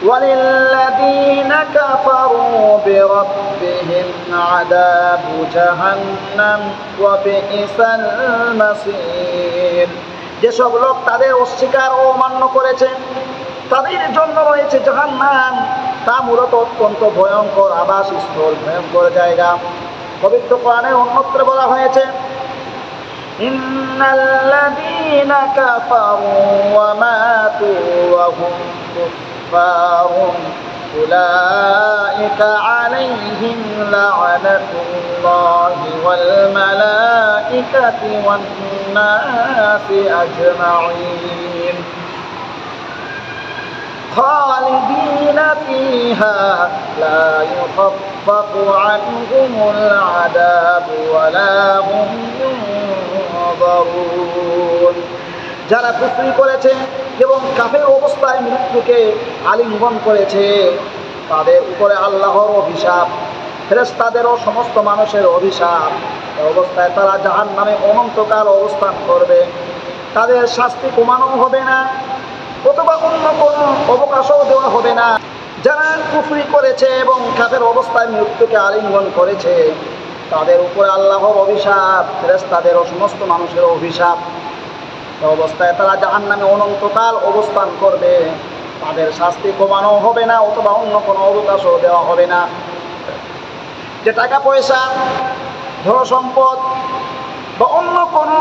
S1: وَلِلَّذِينَ كَفَرُوا بِرَبِّهِمْ عَذَابُ جَهَنَّمَ وَبِئْسَ الْمَصِيرُ। যেসব লোক তাদের অস্বীকার ও অমান্য করেছে তাদের জন্য রয়েছে জাহান্নাম, তা মূলত অত্যন্ত ভয়ঙ্কর আবাসস্থল, ভয়ঙ্কর জায়গা। পবিত্র কোরআনে অন্যত্র বলা হয়েছে, ইন্নাল্লাযীনা কাফারু ওয়া মাতু ওয়া হুম কুফফারুন উলাইকা আলাইহিম লা'নাতুল্লাহি ওয়াল মালাইকাতি ওয়ান নাসি আজমাঈন خالدين فيها لا يخفف عنهم العذاب ولا هم ينظرون। যারা কুফরি করেছে এবং কাফের অবস্থায় মৃত্যুকে আলিঙ্গন করেছে তাদের উপরে আল্লাহর অভিশাপ, ফেরেশতাদের ও সমস্ত মানুষের অভিশাপ। এই অবস্থায় তারা জাহান্নামে অনন্তকাল অবস্থান করবে। তাদের শাস্তি কমানো হবে না অথবা অন্য কোনো অবকাশও দেওয়া হবে না। যারা কুফরি করেছে এবং কাফের অবস্থায় মৃত্যুকে আলিঙ্গন করেছে তাদের উপরে আল্লাহর অভিশাপ, ফেরেশতাদের ও সমস্ত মানুষের অভিশাপ। এই অবস্থায় তারা জাহান্নামে অনন্তকাল অবস্থান করবে। তাদের শাস্তি কমানো হবে না অথবা অন্য কোনো অবকাশও দেওয়া হবে না। যে টাকা পয়সা, ধন সম্পদ বা অন্য কোনো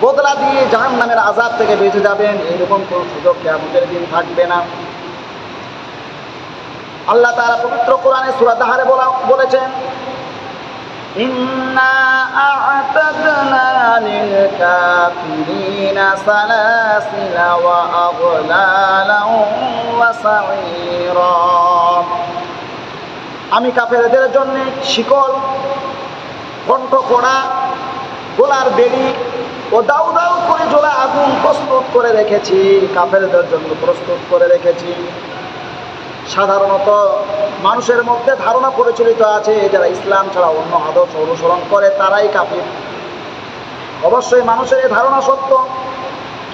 S1: বদলা দিয়ে জাহান্নামের আযাব থেকে বেঁচে যাবেন, এরকম কোনো সুযোগ কিয়ামতের দিন থাকবে না। আল্লাহ তাআলা পবিত্র কোরআনে সূরা দাহরে বলেছেন, ইন্না আ'তাদনা লিল কাফিরিনা সালাসিলা ওয়া আগলালান ওয়া সাঈরা। আমি কাফেরদের জন্য শিকল, কণ্ঠকোড়া, গোলার বেড়ি ও দাউ দাউ করে জ্বলা আগুন প্রস্তুত করে রেখেছি, কাফেরদের জন্য প্রস্তুত করে রেখেছি। সাধারণত মানুষের মধ্যে ধারণা প্রচলিত আছে যারা ইসলাম ছাড়া অন্য আদর্শ অনুসরণ করে তারাই কাফির। অবশ্যই মানুষের এই ধারণা সত্য,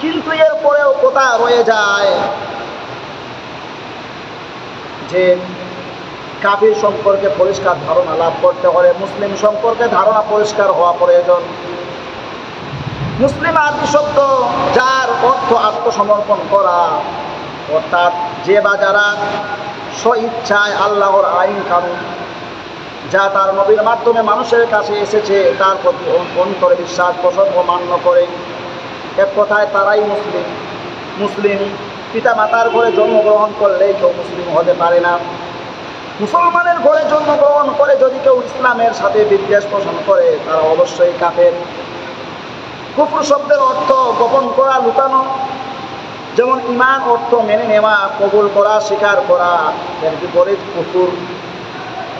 S1: কিন্তু এরপরেও কথা রয়ে যায় যে কাফির সম্পর্কে পরিষ্কার ধারণা লাভ করতে হলে মুসলিম সম্পর্কে ধারণা পরিষ্কার হওয়া প্রয়োজন। মুসলিম আরবি শব্দ যার অর্থ আত্মসমর্পণ করা, অর্থাৎ যে বা যারা স্বইচ্ছায় আল্লাহর আইন কানুন যা তার নবীর মাধ্যমে মানুষের কাছে এসেছে তার প্রতি অন্তরে বিশ্বাস পোষণ ও মান্য করে, এক কথায় তারাই মুসলিম। মুসলিম পিতা মাতার ঘরে জন্মগ্রহণ করলেই কেউ মুসলিম হতে পারে না। মুসলমানের ঘরে জন্মগ্রহণ করে যদি কেউ ইসলামের সাথে বিদ্বেষ পোষণ করে তারা অবশ্যই কাফের। কুফর শব্দের অর্থ গোপন করা, লুকানো। যেমন ঈমান অর্থ মেনে নেওয়া, কবুল করা, স্বীকার করা। এর বিপরীত কুফর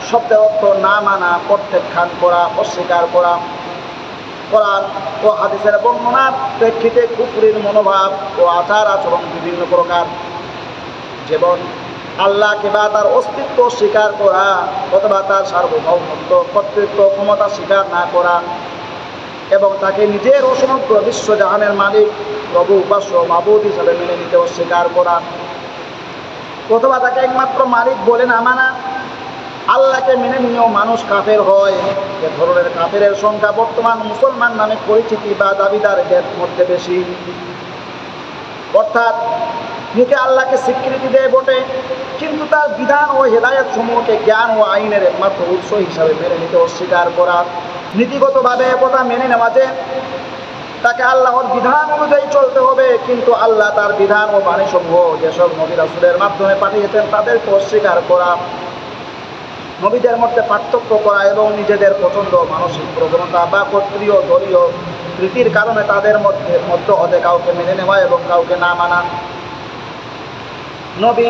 S1: শব্দের অর্থ না মানা, প্রত্যাখ্যান করা, অস্বীকার করা। কোরআন ও হাদিসের বর্ণনার প্রেক্ষিতে কুফরির মনোভাব ও আচার আচরণ বিভিন্ন প্রকার। যেমন আল্লাহকে বা তার অস্তিত্ব স্বীকার করা অথবা তার সার্বভৌমত্ব, কর্তৃত্ব, ক্ষমতা স্বীকার না করা এবং তাকে নিজের ও সমগ্র বিশ্বজাহানের মালিক, প্রভু, উপাস্য, মাবুদ হিসাবে মেনে নিতে অস্বীকার করা অথবা তাকে একমাত্র মালিক বলে না মানা আল্লাহকে মেনে নিয়েও মানুষ কাফের হয়। এ ধরনের কাফেরের সংখ্যা বর্তমান মুসলমান নামে পরিচিতি বা দাবিদারদের মধ্যে বেশি। অর্থাৎ মুখে আল্লাহকে স্বীকৃতি দেয় বটে, কিন্তু তার বিধান ও হেদায়েত সমূহকে জ্ঞান ও আইনের একমাত্র উৎস হিসাবে মেনে নিতে অস্বীকার করা। নীতিগতভাবে একথা মেনে নেওয়া যে তাকে আল্লাহর বিধান অনুযায়ী চলতে হবে, কিন্তু আল্লাহ তার বিধান ও বাণীসমূহ যেসব নবী রাসূলের মাধ্যমে পাঠিয়েছেন তাদেরকে অস্বীকার করা, নবীদের মধ্যে পার্থক্য করা এবং নিজেদের পছন্দ, মানসিক প্রবণতা বা কর্তৃয় দলীয় রীতির কারণে তাদের মধ্যে হতে কাউকে মেনে নেওয়া এবং কাউকে না মানা। নবী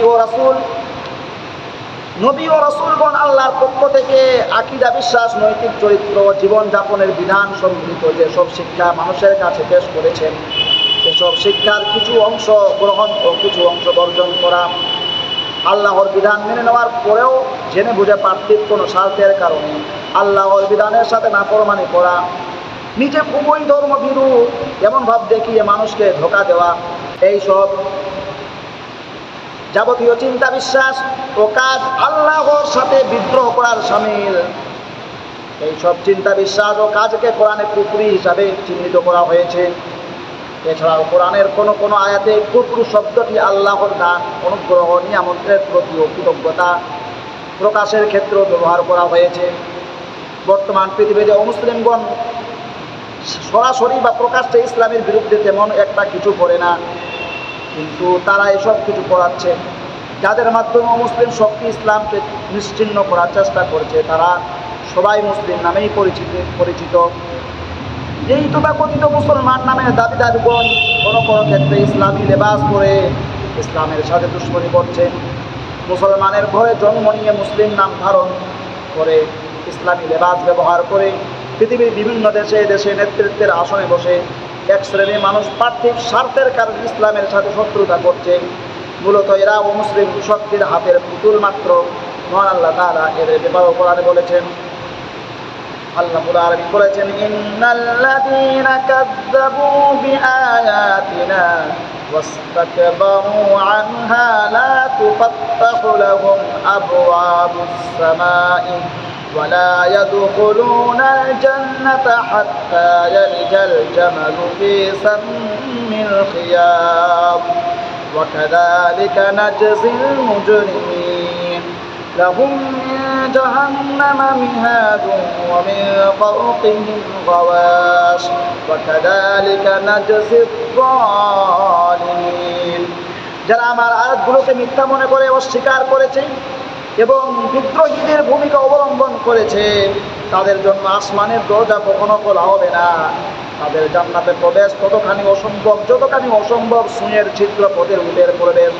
S1: ও রাসূলগণ আল্লাহর পক্ষ থেকে আকীদা, বিশ্বাস, নৈতিক চরিত্র, জীবনযাপনের বিধান সম্বলিত যেসব শিক্ষা মানুষের কাছে পেশ করেছেন, এসব শিক্ষার কিছু অংশ গ্রহণ ও কিছু অংশ বর্জন করা, আল্লাহর বিধান মেনে নেওয়ার পরেও জেনে বুঝে পার্থিব কোনো স্বার্থের কারণে আল্লাহর বিধানের সাথে নাফরমানি করা, নিজে খুবই ধর্মভীরু এমন ভাব দেখিয়ে মানুষকে ধোঁকা দেওয়া, এইসব যাবতীয় চিন্তা, বিশ্বাস ও কাজ আল্লাহর সাথে বিদ্রোহ করার শামিল। এইসব চিন্তা, বিশ্বাস ও কাজকে কোরআনে কুফরি হিসাবে চিহ্নিত করা হয়েছে। এছাড়াও কোরআনের কোনো কোনো আয়াতে কুফর শব্দটি আল্লাহর দান, অনুগ্রহ, নিয়ামতের প্রতি কৃতজ্ঞতা প্রকাশের ক্ষেত্রে ব্যবহার করা হয়েছে। বর্তমান পৃথিবীতে অমুসলিমগণ সরাসরি বা প্রকাশ্যে ইসলামের বিরুদ্ধে তেমন একটা কিছু করে না, কিন্তু তারা এসব কিছু করাচ্ছে যাদের মাধ্যমে মুসলিম শক্তি ইসলামকে নিশ্চিহ্ন করার চেষ্টা করছে। তারা সবাই মুসলিম নামেই পরিচিত। এই তথাকথিত মুসলমান নামের দাবিদারগণ কোনো কোনো ক্ষেত্রে ইসলামী লেবাস পরে ইসলামের সাথে দুশ্মনী করছে। মুসলমানের ঘরে জন্ম নিয়ে মুসলিম নাম ধারণ করে ইসলামী লেবাস ব্যবহার করে পৃথিবীর বিভিন্ন দেশে নেতৃত্বের আসনে বসে এক শ্রেণীর মানুষ পার্থিব স্বার্থের কারণে ইসলামের সাথে শত্রুতা করছে। মূলত এরা ও মুসলিম শক্তির হাতের পুতুল মাত্র। মহান আল্লাহ তাআলা এদের ব্যাপারে কোরআনে বলেছেন, আল্লাহ রাব্বুল আলামিন বলেছেন, ইন্নাল্লাযীনা কাযযাবু বিআয়াতিনা ওয়াসতাকবারু আনহা লা তুফাত্তাহু লাহুম আবওয়াবুস সামাই ওয়া লা ইয়াদখুলুনাল জান্নাতা হাত্তা ইয়ালজাল জামালু ফি সাম্মিল খিয়াম ওয়া কাযালিকা নাজজিল মুজরিমিন লাহুম جهنم مهاد ومن فوقهم غواش وكذلك نجزي الظالمين। যারা আমার আয়াতগুলোকে মিথ্যা মনে করে অস্বীকার করেছে এবং বিদ্রোহীদের ভূমিকা অবলম্বন করেছে, তাদের জন্য আসমানের দরজা কখনো খোলা হবে না। তাদের জান্নাতে প্রবেশ ততখানি অসম্ভব যতখানি অসম্ভব সুঁয়ের ছিদ্র পথের উটের প্রবেশ।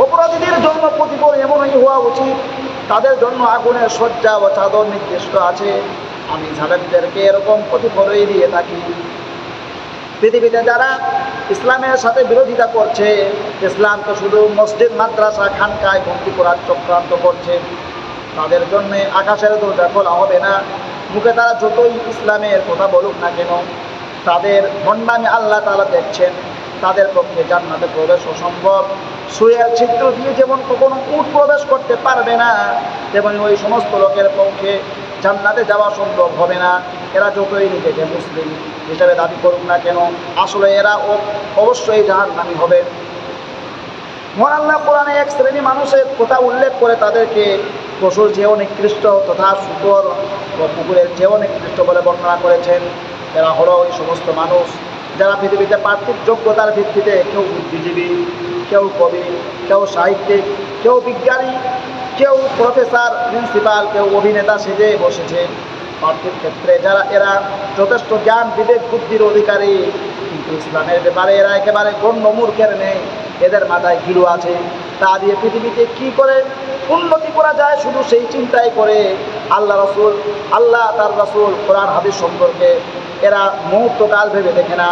S1: অপরাধীদের জন্য প্রতিফল এমনই হওয়া উচিত, তাদের জন্য আগুনের শয্যা ও চাদর নির্দিষ্ট আছে। আমি জালেমদেরকে এরকম প্রতিফলই দিয়ে থাকি। পৃথিবীতে যারা ইসলামের সাথে বিরোধিতা করছে, ইসলামকে শুধু মসজিদ, মাদ্রাসা, খানকায় বন্দী করার চক্রান্ত করছে, তাদের জন্য আকাশের দরজা খোলা হবে না। মুখে তারা যতই ইসলামের কথা বলুক না কেন, তাদের ভণ্ডামি আল্লাহ তাআলা দেখছেন। তাদের পক্ষে জান্নাতে প্রবেশ অসম্ভব। সুয়ের ছিদ্র দিয়ে যেমন কখনো উট প্রবেশ করতে পারবে না, তেমনি ওই সমস্ত লোকের পক্ষে জান্নাতে যাওয়া সম্ভব হবে না। এরা যতই নিজেকে মুসলিম হিসেবে দাবি করুক না কেন, আসলে এরা অবশ্যই জাহান্নামী হবে। মহান আল্লাহ কোরআনে এক শ্রেণী মানুষের কথা উল্লেখ করে তাদেরকে পশুর চেয়েও নিকৃষ্ট তথা শুকর ও কুকুরের চেয়েও নিকৃষ্ট বলে বর্ণনা করেছেন। এরা হলো ওই সমস্ত মানুষ যারা পৃথিবীতে পার্থিব যোগ্যতার ভিত্তিতে কেউ বুদ্ধিজীবী, কেউ কবি, কেউ সাহিত্যিক, কেউ বিজ্ঞানী, কেউ প্রফেসর, প্রিন্সিপাল, কেউ অভিনেতা সেজে বসেছে। পার্থিব ক্ষেত্রে এরা যথেষ্ট জ্ঞান, বিবেক, বুদ্ধির অধিকারী, কিন্তু ইসলামের ব্যাপারে এরা একেবারে গণ্য মূর্খের নেই। এদের মাথায় গিলু আছে, তা দিয়ে পৃথিবীতে কি করে উন্নতি করা যায় শুধু সেই চিন্তাই করে। আল্লাহ তার রাসূল, কোরআন হাদিস সম্পর্কে এরা মুহূর্তকাল ভেবে দেখে না।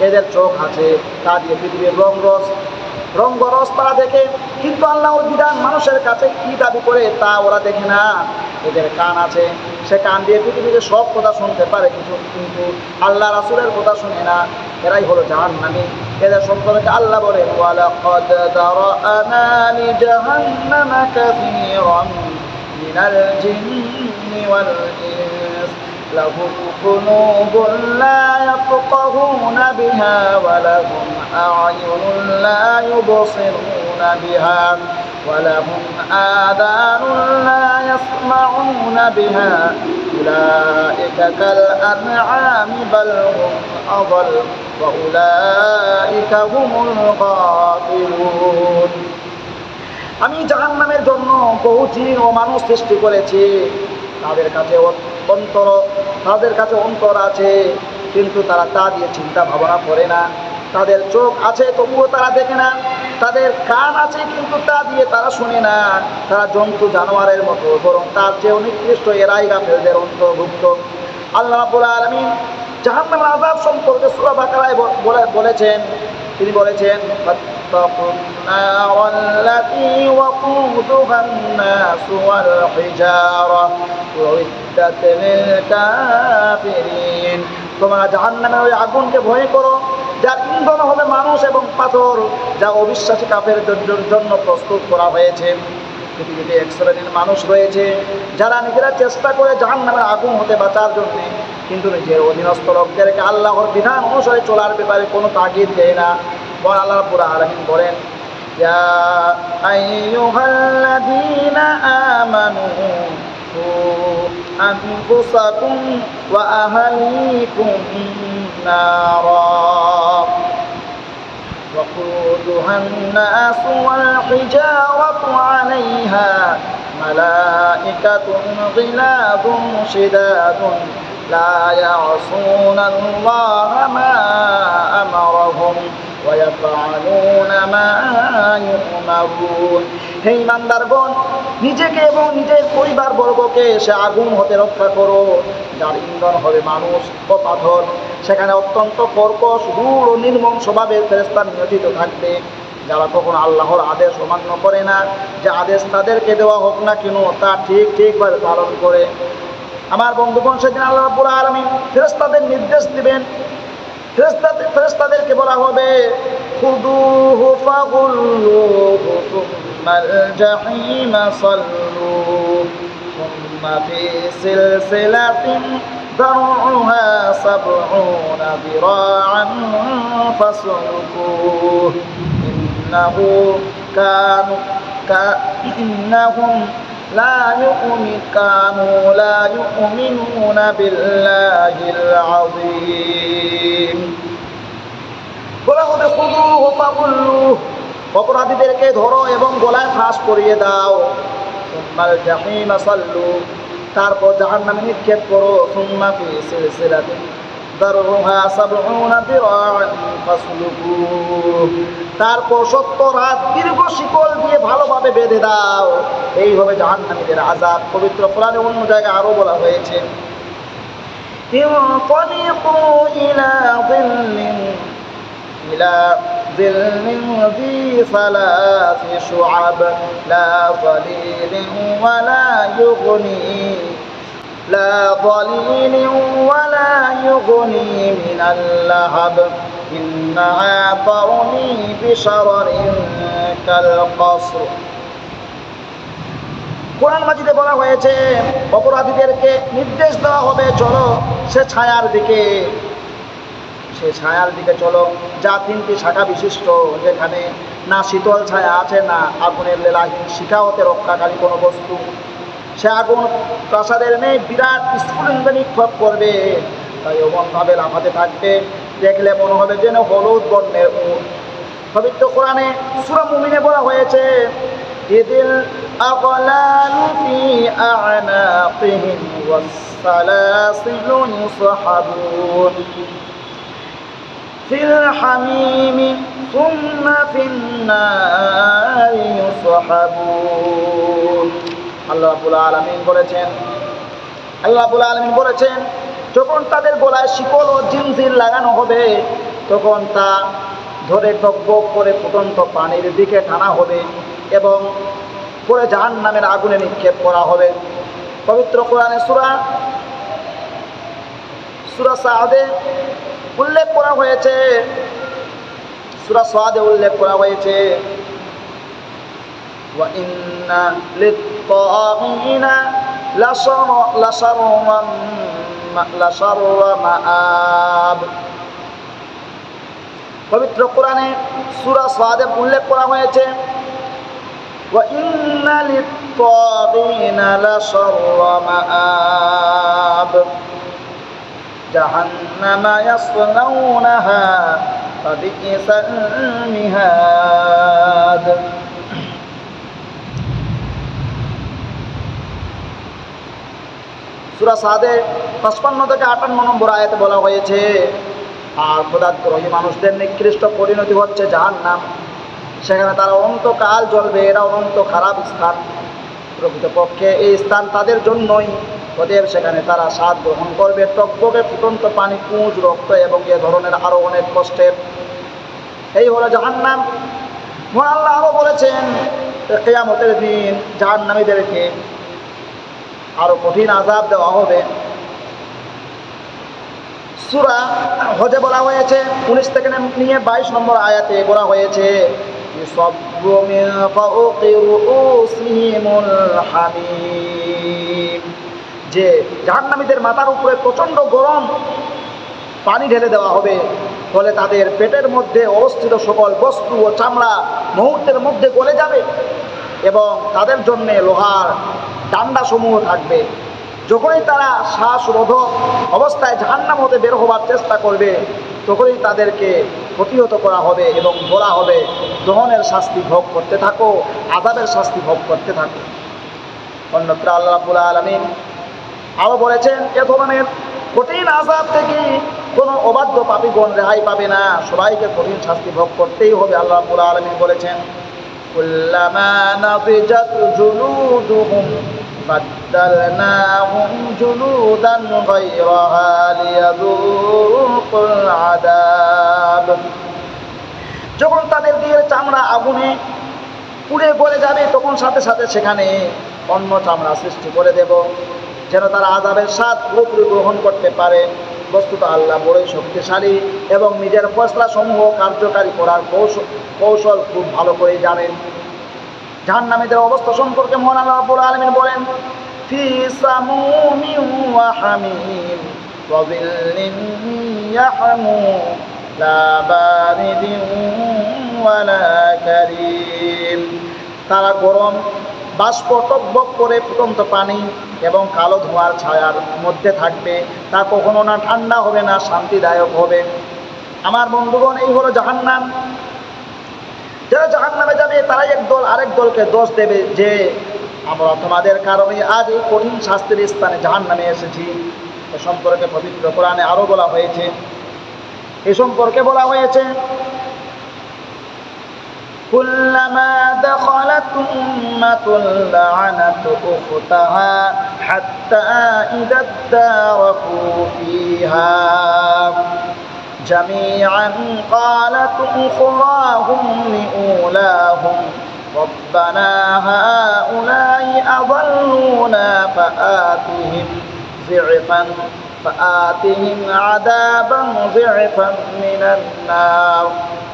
S1: এদের চোখ আছে, তা দিয়ে পৃথিবীর রঙ্গরস তারা দেখে, কিন্তু আল্লাহর বিধান মানুষের কাছে কি দাবি করে তা ওরা দেখে না। এদের কান আছে, সে কান দিয়ে পৃথিবীতে সব কথা শুনতে পারে, কিন্তু আল্লাহ রাসূলের কথা শুনে না। এরাই হলো জাহান্নামী। এদের সম্পর্কে আল্লাহ বলেন, ওয়ালাকাদ যারানা লিজাহান্নামা কাসীরাম মিনাল জিন্নি ওয়াল ইনস লাহুম কুলুবুন লা ইয়াফকাহুনা বিহা ওয়া লাহুম আ'য়ুনুন লা ইউবসিরুনা বিহা ولهم آذان لا يسمعون بها أولئك كالأنعام بل هم أضل وأولئك هم الغافلون আমি জাহান্নামের জন্য বহু জিন ও মানুষ সৃষ্টি করেছি তাদের কাছে অন্তর আছে কিন্তু তারা তা দিয়ে চিন্তা ভাবনা করে না তাদের চোখ আছে তবুও তারা দেখে না তাদের কান আছে কিন্তু তা দিয়ে তারা শুনে না তারা জন্তু জানোয়ারের মতো বরং তার চেয়ে নিকৃষ্ট এরাই গাফেলদের অন্তর্ভুক্ত আল্লাহ রাব্বুল আলামিন জাহান্নামের আযাব সম্পর্কে সূরা বাকারায় বলেছেন তিনি বলেছেন ফাত্তাকুন নারাল্লাতী ওয়াকুদুহান নাস ওয়াল হিজারা উইদ্দাত লিল কাফিরিন তোমরা জাহান্নামের ওই আগুনকে ভয় করো যার ইন্ধন হবে মানুষ এবং পাথর যা অবিশ্বাসী কাফেরদের জন্য প্রস্তুত করা হয়েছে পৃথিবীতে এক শ্রেণীর মানুষ রয়েছে যারা নিজেরা চেষ্টা করে জাহান্নামের আগুন হতে বাঁচার জন্য কিন্তু নিজের অধীনস্থ লোকদেরকে আল্লাহর বিধান অনুসারে চলার ব্যাপারে কোনো তাগিদ দেয় না বরং আল্লাহ রাব্বুল আলামিন বলেন ইয়া আইয়ুহাল্লাযীনা আমানু أنفسكم وأهليكم نارا وقودها الناس والحجارة عليها ملائكة غلاظ شداد لا يعصون الله ما أمرهم ويفعلون ما يؤمرون হে ইমানদারগণ নিজেকে এবং নিজের পরিবার বর্গকে সে আগুন হতে রক্ষা করো যার ইন্ধন হবে মানুষ ও পাথর সেখানে অত্যন্ত কর্কশ রূঢ় ও নির্মম স্বভাবের ফেরেশতা নিয়োজিত থাকবে যারা কখনো আল্লাহর আদেশ অমান্য করে না যে আদেশ তাদেরকে দেওয়া হোক না কেন তা ঠিকভাবে পালন করে আমার বন্ধুগণ সেদিন আল্লাহ রাব্বুল আলামিন ফেরেশতাদের নির্দেশ দিবেন ফেরেশতাদেরকে বলা হবে খুদুহু ফাগুল্লুহু সুম্মাল জাহিমা সাল্লু সুম্মা ফি সিলসিলাতিন দারউহা সাবউনা যিরাআন ফাসলুকুহু ইন্নাহুম كانوا لا يؤمنون بالله العظيم বলা হবে খুদুহু ফাগুল্লুহু অপরাধীদেরকে ধরো এবং গলায় ফাঁস করিয়ে দাও সুম্মাল জাহিমা সাল্লু তারপর জাহান্নামে নিক্ষেপ করো সুম্মা ফি সিলসিলাতিন দারউহা সাবউনা যিরাআন ফাসলুকুহু তারপর 70 হাত দীর্ঘ শিকল দিয়ে ভালোভাবে বেঁধে দাও এইভাবে জাহান্নামীদের আযাব পবিত্র কোরআনে অন্য জায়গায় আরো বলা হয়েছে ইনতালিকু ইলা যিল্লিন যী সালাসি শুআব লা যালিলিন ওয়ালা يغني من اللهب إنها ترمي بشرر كالقصر কোরআন মাজিদে বলা হয়েছে অপরাধীদেরকে নির্দেশ দেওয়া হবে চলো সে ছায়ার দিকে চলো যা 3টি শাখা বিশিষ্ট যেখানে না শীতল ছায়া আছে না আগুনের লেলাহীন শিখা হতে রক্ষাকারী কোনো বস্তু সে আগুন প্রাসাদের নেই বিরাট স্ফুলিঙ্গ নিক্ষেপ করবে তাই এমনভাবে লাফাতে থাকবে দেখলে মনে হবে যেন হলুদ বর্ণের উট পবিত্র কোরআনে সূরা মুমিনে বলা হয়েছে ইদিল আগলালু ফি আ'নাকিহিম ওয়াস সালাসিলু ইউসহাবুন ফিল হামিমি সুম্মা ফিন নারি ইউসহাবুন আল্লাহ রাব্বুল আলামিন বলেছেন যখন তাদের গলায় শিকল ও জিনজির লাগানো হবে তখন তা ধরে টকবক করে ফুটন্ত পানির দিকে টানা হবে এবং পরে জাহান্নামের আগুনে নিক্ষেপ করা হবে পবিত্র কোরআনে সূরা সাদে উল্লেখ করা হয়েছে ওয়া ইন্না লিত-তাগীনা লাশাররা মাআব। পবিত্র কোরআনে সূরা সাদে উল্লেখ করা হয়েছে ওয়া ইন্না লিত-তাগীনা লাশাররা মাআব জাহান্নামা ইয়াসলাউনাহা ফাবিইসাল মিহাদ। সূরা সাদে 55 থেকে 58 নম্বর আয়াতে বলা হয়েছে, আর খোদাদ্রোহী মানুষদের নিকৃষ্ট পরিণতি হচ্ছে জাহান্নাম, সেখানে তারা অনন্তকাল জ্বলবে। এরা অনন্ত খারাপ স্থান, প্রকৃতপক্ষে এই স্থান তাদের জন্যই। অতএব সেখানে তারা স্বাদ গ্রহণ করবে টকবকে ফুটন্ত পানি, পুঁজ, রক্ত এবং এ ধরনের আরও অনেক কষ্টের। এই হলো জাহান্নাম। আল্লাহ আরও বলেছেন কিয়ামতের দিন জাহান্নামীদেরকে আরো কঠিন আযাব দেওয়া হবে। সূরা হজে বলা হয়েছে 19 থেকে নিয়ে 22 নম্বর আয়াতে বলা হয়েছে ইউসাব্বু মিন ফাওqi রুউসিহিমুল হামীম, যে জাহান্নামীদের মাথার উপরে প্রচণ্ড গরম পানি ঢেলে দেওয়া হবে, ফলে তাদের পেটের মধ্যে অবস্থিত সকল বস্তু ও চামড়া মুহূর্তের মধ্যে গলে যাবে এবং তাদের জন্য লোহার ডান্ডা সমূহ থাকবে। যখনই তারা শ্বাসরোধক অবস্থায় জাহান্নাম হতে বের হবার চেষ্টা করবে, তখনই তাদেরকে প্রতিহত করা হবে এবং বলা হবে দহনের শাস্তি ভোগ করতে থাকো, আযাবের শাস্তি ভোগ করতে থাকো। অন্যত্র আল্লাহ রাব্বুল আলামিন আরও বলেছেন এ ধরনের কঠিন আযাব থেকে কোনো অবাধ্য পাপীগণ রেহাই পাবে না, সবাইকে কঠিন শাস্তি ভোগ করতেই হবে। আল্লাহ রাব্বুল আলামিন বলেছেন কুল্লামা নাফিজাত জুলুদুহুম বাদদালনাহুম জুলুদান গায়রাহা লিয়াযুকুল আযাব। যখন তাদের দেহের চামড়া আগুনে পুড়ে গলে যাবে, তখন সাথে সাথে সেখানে অন্য চামড়া সৃষ্টি করে দেব, যেন তারা আযাবের স্বাদ পুরোপুরি গ্রহণ করতে পারে। বস্তুত আল্লাহ বড়ই শক্তিশালী এবং নিজের ফয়সালা সমূহ কার্যকারী করার কৌশল খুব ভালো করে জানেন। জাহান্নামীদের অবস্থা সম্পর্কে মহান আল্লাহ রাব্বুল আলামিন বলেন ফি সামুমিন ওয়া হামিম ওয়া যিল্লিন ইয়াহমু লা বারিদিন ওয়ালা কারীম। তারা গরম বাষ্প টকবক করে ফুটন্ত পানি এবং কালো ধোঁয়ার ছায়ার মধ্যে থাকবে, তা কখনো না ঠান্ডা হবে না শান্তিদায়ক হবে। আমার বন্ধুগণ, এই হলো জাহান্নাম। যারা জাহান্নামে যাবে তারাই একদল আরেক দলকে দোষ দেবে যে আমরা তোমাদের কারণে আজ এই কঠিন শাস্তির স্থানে জাহান্নামে এসেছি। এ সম্পর্কে পবিত্র কোরআনে আরও বলা হয়েছে, এ সম্পর্কে বলা হয়েছে কুল্লামা দাখালাত উম্মাতুন লা'নাত উখতাহা হাত্তা ইযা দারাকু ফিহা জামিআন ক্বালাত উখরাহুম লিউলাহুম রব্বানা হাউলাই আযাল্লুনা فآتهم عذابا ضعفا من النار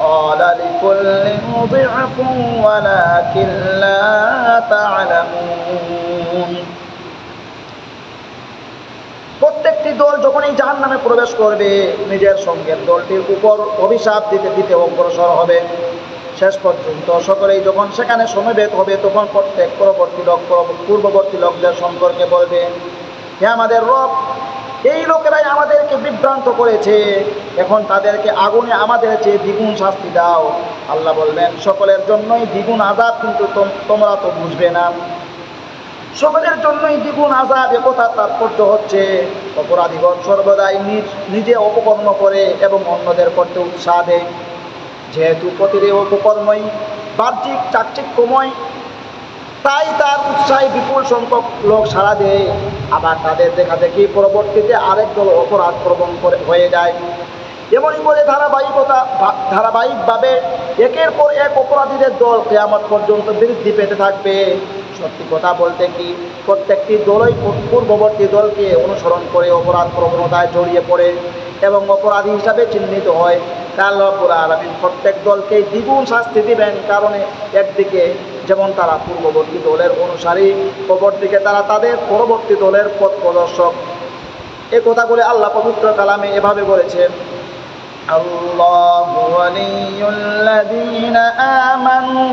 S1: قال لكل ضعف ولكن لا تعلمون। প্রত্যেকটি দল যখন এই জাহান্নামে প্রবেশ করবে, নিজের সঙ্গের দলটির উপর অভিশাপ দিতে দিতে অগ্রসর হবে। শেষ পর্যন্ত সকলেই যখন সেখানে সমবেত হবে, তখন প্রত্যেক পূর্ববর্তী লোকদের সম্পর্কে বলবে হে আমাদের রব, এই লোকেরাই আমাদেরকে বিভ্রান্ত করেছে, এখন তাদেরকে আগুনে আমাদের চেয়ে দ্বিগুণ শাস্তি দাও। আল্লাহ বলবেন সকলের জন্যই দ্বিগুণ আযাব, কিন্তু তোমরা তো বুঝবে না। সকলের জন্যই দ্বিগুণ আযাব, একথা তাৎপর্য হচ্ছে অপরাধীগণ সর্বদাই নিজে অপকর্ম করে এবং অন্যদের করতে উৎসাহ দেয়। যেহেতু প্রতিটি অপকর্মই বাহ্যিক চাকচিক্যময়, তাই তার উৎসাহে বিপুল সংখ্যক লোক সাড়া দেয়। আবার তাদের দেখা দেখি পরবর্তীতে আরেক দল অপরাধ প্রবণ হয়ে যায়। এমনই করে ধারাবাহিকভাবে একের পর এক অপরাধীদের দল কিয়ামত পর্যন্ত বৃদ্ধি পেতে থাকবে। সত্যি কথা বলতে কি, প্রত্যেকটি দলই পূর্ববর্তী দলকে অনুসরণ করে অপরাধ প্রবণতায় জড়িয়ে পড়ে এবং অপরাধী হিসাবে চিহ্নিত হয়। আল্লাহ রাব্বুল আলামিন প্রত্যেক দলকে দ্বিগুণ শাস্তি দিবেন, কারণ একদিকে যেমন তারা পূর্ববর্তী দলের অনুসারী, অপরদিকে তারা তাদের পরবর্তী দলের পথ প্রদর্শক। এ কথাগুলি আল্লাহ পবিত্র কালামে এভাবে বলেছেন, আল্লাহু ওয়ালিয়ুল্লাযীনা আমানু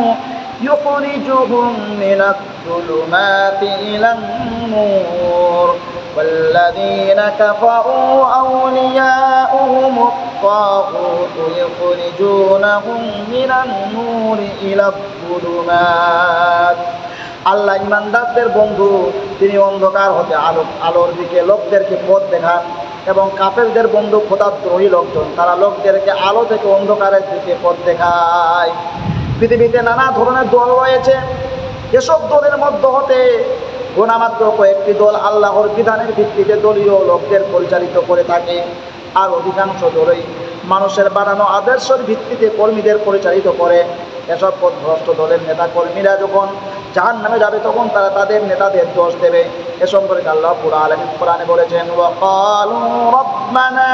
S1: ইউখরিজুহুম মিনাজ-যুলুমাতি ইলান-নূর ওয়াল্লাযীনা কাফারু আউলিয়াউহুমুত তাগুতু ইউখরিজুনাহুম মিনান-নূরি ইলাজ-যুলুমাত। আল্লাহ ইমানদারদের বন্ধু, তিনি অন্ধকার হতে আলোর দিকে লোকদেরকে পথ দেখান, এবং কাফেরদের বন্ধু খোদাদ্রোহী লোকজন, তারা লোকদেরকে আলো থেকে অন্ধকারের দিকে পথ দেখায়। পৃথিবীতে নানা ধরনের দল রয়েছে। এসব দলের মধ্যে হতে গোনামাত্র কয়েকটি দল আল্লাহর বিধানের ভিত্তিতে দলীয় লোকদের পরিচালিত করে থাকে, আর অধিকাংশ দলই মানুষের বানানো আদর্শের ভিত্তিতে কর্মীদের পরিচালিত করে। এসব পথভ্রষ্ট দলের নেতা কর্মীরা যখন জাহান্নামে যাবে, তখন তারা তাদের নেতাদের দোষ দেবে। এ সম্পর্কে আল্লাহ রাব্বুল আলামিন কোরআনে বলেছেন, ওয়াকালু রাব্বানা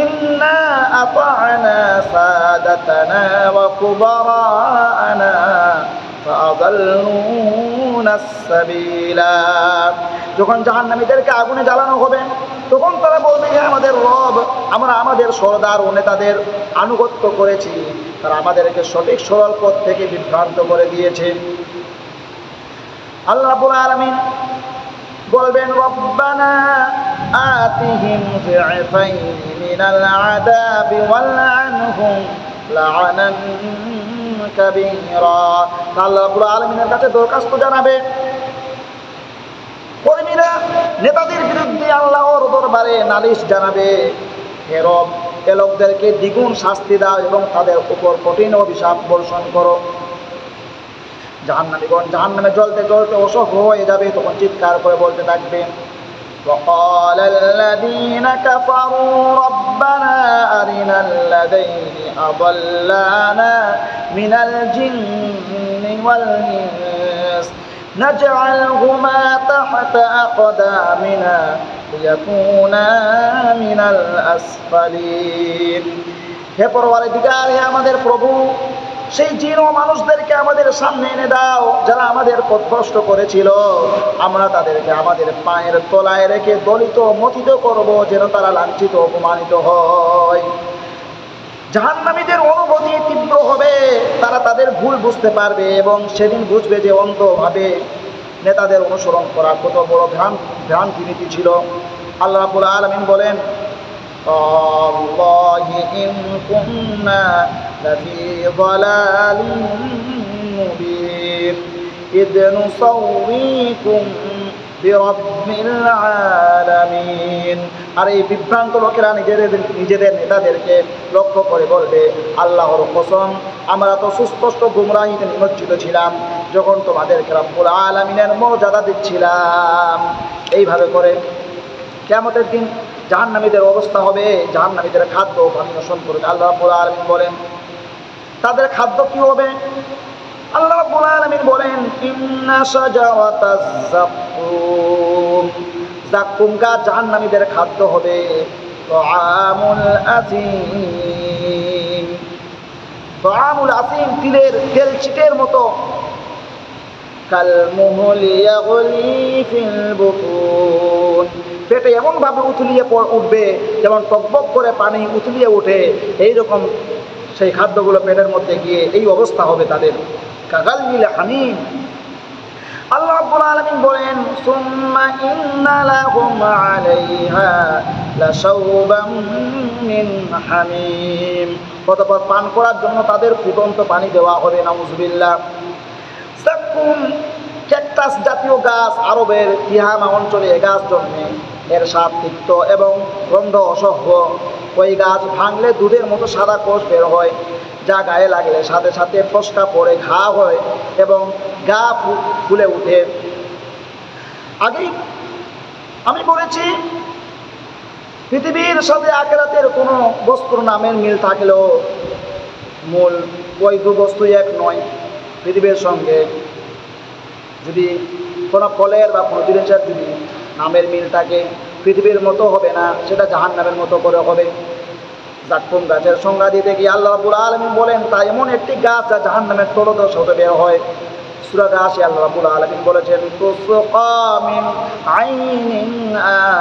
S1: ইন্না আতা'না সাদাতানা ওয়া কুবারা'না ফাআযাল্লুনাস সাবিলা। যখন জাহান্নামীদেরকে আগুনে জ্বালানো হবে, তখন তারা বলবে, হে আমাদের রব, আমরা আমাদের সরদার ও নেতাদের আনুগত্য করেছি, তারা আমাদেরকে সঠিক সরল পথ থেকে বিভ্রান্ত করে দিয়েছে। আল্লাহ রাব্বুল আলামিন বলবেন, রব্বানা আতিহিম যি'ফাইনি মিনাল আযাবি ওয়ালআনহুম লা'নান কাবীরা। আল্লাহ রাব্বুল আলামিনের কাছে দরখাস্ত জানাবে কর্মীরা, নেতাদের বিরুদ্ধে আল্লাহর দরবারে নালিশ জানাবে, হে রব, এ লোকদেরকে দ্বিগুণ শাস্তি দাও এবং তাদের উপর কঠিন অভিশাপ বর্ষণ করো। জাহান্নামীগণ জাহান্নামে জ্বলতে জ্বলতে অসহ্য হয়ে যাবে, তখন চিৎকার করে বলতে থাকবে, وقال الذين كفروا ربنا أرنا الذين أضلانا من الجن والإنس نجعلهما تحت أقدامنا ليكونا من الأسفلين। হে পরওয়ারদিগার, হে আমাদের প্রভু, সেই জিন ও মানুষদেরকে আমাদের সামনে এনে দাও যারা আমাদের পথভ্রষ্ট করেছিল। আমরা তাদেরকে আমাদের পায়ের তলায় রেখে দলিত মথিত করব, যেন তারা লাঞ্ছিত অপমানিত হয়। জাহান্নামীদের অনুভূতি তীব্র হবে, তারা তাদের ভুল বুঝতে পারবে এবং সেদিন বুঝবে যে অন্ধভাবে নেতাদের অনুসরণ করা কত বড় ভ্রান্তি নীতি ছিল। আল্লাহ রাব্বুল আলামিন বলেন, তাল্লাহি ইন কুন্না লাফি যালালিন মুবিন ইয নুসাউইকুম বিরাব্বিল আলামিন। আর এই বিভ্রান্ত লোকেরা নিজেদের নেতাদেরকে লক্ষ্য করে বলবে, আল্লাহর কসম, আমরা তো সুস্পষ্ট গুমরাহিতে নিমজ্জিত ছিলাম যখন তোমাদেরকে রব্বুল আলামিনের মর্যাদা দিচ্ছিলাম। এইভাবে করে কিয়ামতের দিন জাহান্নামীদের অবস্থা হবে। জাহান্নামীদের খাদ্য ও পানীয় সম্পর্কে আল্লাহ রাব্বুল আলামিন বলেন, তাদের খাদ্য কি হবে? আল্লাহ রাব্বুল আলামিন বলেন, ইন্না শাজারাতাজ যাক্কুম, যাক্কুম গাছ জাহান্নামীদের খাদ্য হবে। তাআমুল আসিম, তাআমুল আসিম তিলের তেলচিটের মতো। কাল মুহলি ইয়াগলি ফিল বুতুন, পেটে এমনভাবে উথলিয়ে উঠবে যেমন টকবক করে পানি উথলিয়ে ওঠে, এইরকম সেই খাদ্যগুলো পেটের মধ্যে গিয়ে এই অবস্থা হবে তাদের। কাগালিল হামিম। আল্লাহ রাব্বুল আলামিন বলেন, সুম্মা ইন্না লাহুম আলাইহা লাশাওবাম মিন হামিম, অতঃপর পান করার জন্য তাদের ফুটন্ত পানি দেওয়া হবে। নাউজুবিল্লাহ। যাক্কুম ক্যাকটাস জাতীয় গাছ, আরবের তিহামা অঞ্চলে এ গাছ জন্মে। এর স্বাদ তিক্ত এবং গন্ধ অসহ্য। ওই গাছ ভাঙলে দুধের মতো সাদা কোষ বের হয়, যা গায়ে লাগলে সাথে সাথে ফসকা পড়ে ঘা হয় এবং গা ফুলে উঠে। আগেই আমি বলেছি, পৃথিবীর সাথে আখিরাতের কোনো বস্তুর নামের মিল থাকলেও মূল ওই দু বস্তু এক নয়। পৃথিবীর সঙ্গে যদি কোনো ফলের বা কোনো জিনিসের যদি নামের মিল থাকে, পৃথিবীর মতো হবে না, সেটা জাহান্নামের মতো করে হবে। যাক্কুম গাছের সংজ্ঞা দিতে গিয়ে আল্লাহ রাব্বুল আলামিন বলেন, তা এমন একটি গাছ যা জাহান্নামের তলদেশ হতে বের হয়। সূরা গাশিয়া আল্লাহ রাব্বুল আলামিন বলেছেন, তুসকা মিন আইনিন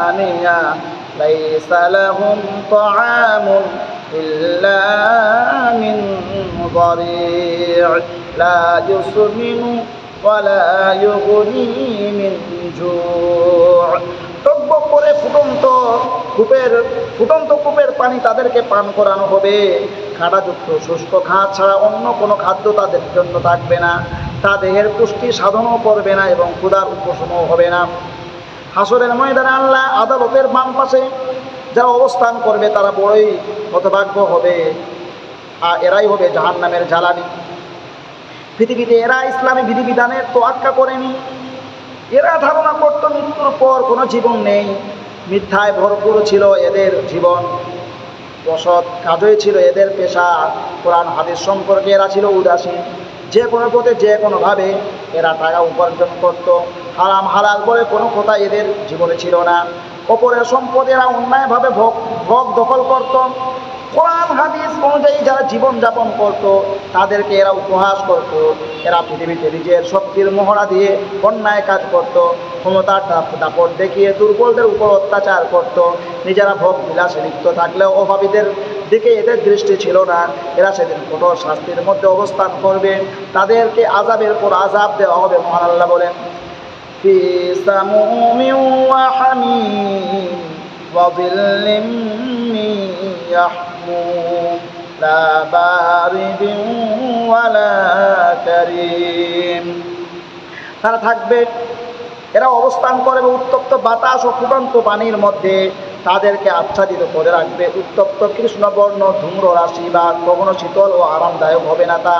S1: আনিয়া লাইসা লাহুম তাআমুন ইল্লা মিন যারি' লা ইউসমিনু ওয়া লা ইউগনি মিন জু'। টকবক করে ফুটন্ত কূপের পানি তাদেরকে পান করানো হবে। খাঁটাযুক্ত শুষ্ক ঘাস ছাড়া অন্য কোনো খাদ্য তাদের জন্য থাকবে না। তা দেহের পুষ্টি সাধনও করবে না এবং ক্ষুধার উপশমও হবে না। হাসরের ময়দানে আল্লাহ আদালতের বাম পাশে যারা অবস্থান করবে তারা বড়ই হতভাগ্য হবে, আর এরাই হবে জাহান্নামের জ্বালানি। পৃথিবীতে এরা ইসলামী বিধিবিধানের তোয়াক্কা করেনি। এরা ধারণা করত মৃত্যুর পর কোনো জীবন নেই। মিথ্যায় ভরপুর ছিল এদের জীবন, অসৎ কাজই ছিল এদের পেশা। কোরআন হাদিস সম্পর্কে এরা ছিল উদাসীন। যে কোনো পথে যে কোনোভাবে এরা টাকা উপার্জন করত। হারাম হালাল বলে কোনো কথা এদের জীবনে ছিল না। অপরের সম্পদ এরা অন্যায়ভাবে ভোগ দখল করত। কোরআন হাদিস অনুযায়ী যারা জীবনযাপন করত তাদেরকে এরা উপহাস করত। এরা পৃথিবীতে নিজের শক্তির মহড়া দিয়ে অন্যায় কাজ করত, ক্ষমতার দাপট দেখিয়ে দুর্বলদের উপর অত্যাচার করত। নিজেরা ভোগ বিলাসে লিপ্ত থাকলেও অভাবীদের দিকে এদের দৃষ্টি ছিল না। এরা সেদিন কঠোর শাস্তির মধ্যে অবস্থান করবে, তাদেরকে আযাবের পর আযাব দেওয়া হবে। মহান আল্লাহ বলেন, ফি সামুমিন ওয়া হামিম ওয়া যিল্লিম মিন ইয়াহমুম লা বারিদিন ওয়ালা কারীম। তারা থাকবে, এরা অবস্থান করবে উত্তপ্ত বাতাস ও ফুটন্ত পানির মধ্যে। তাদেরকে আচ্ছাদিত করে রাখবে উত্তপ্ত কৃষ্ণবর্ণ ধূম্র রাশি, বা কখনো শীতল ও আরামদায়ক হবে না তা।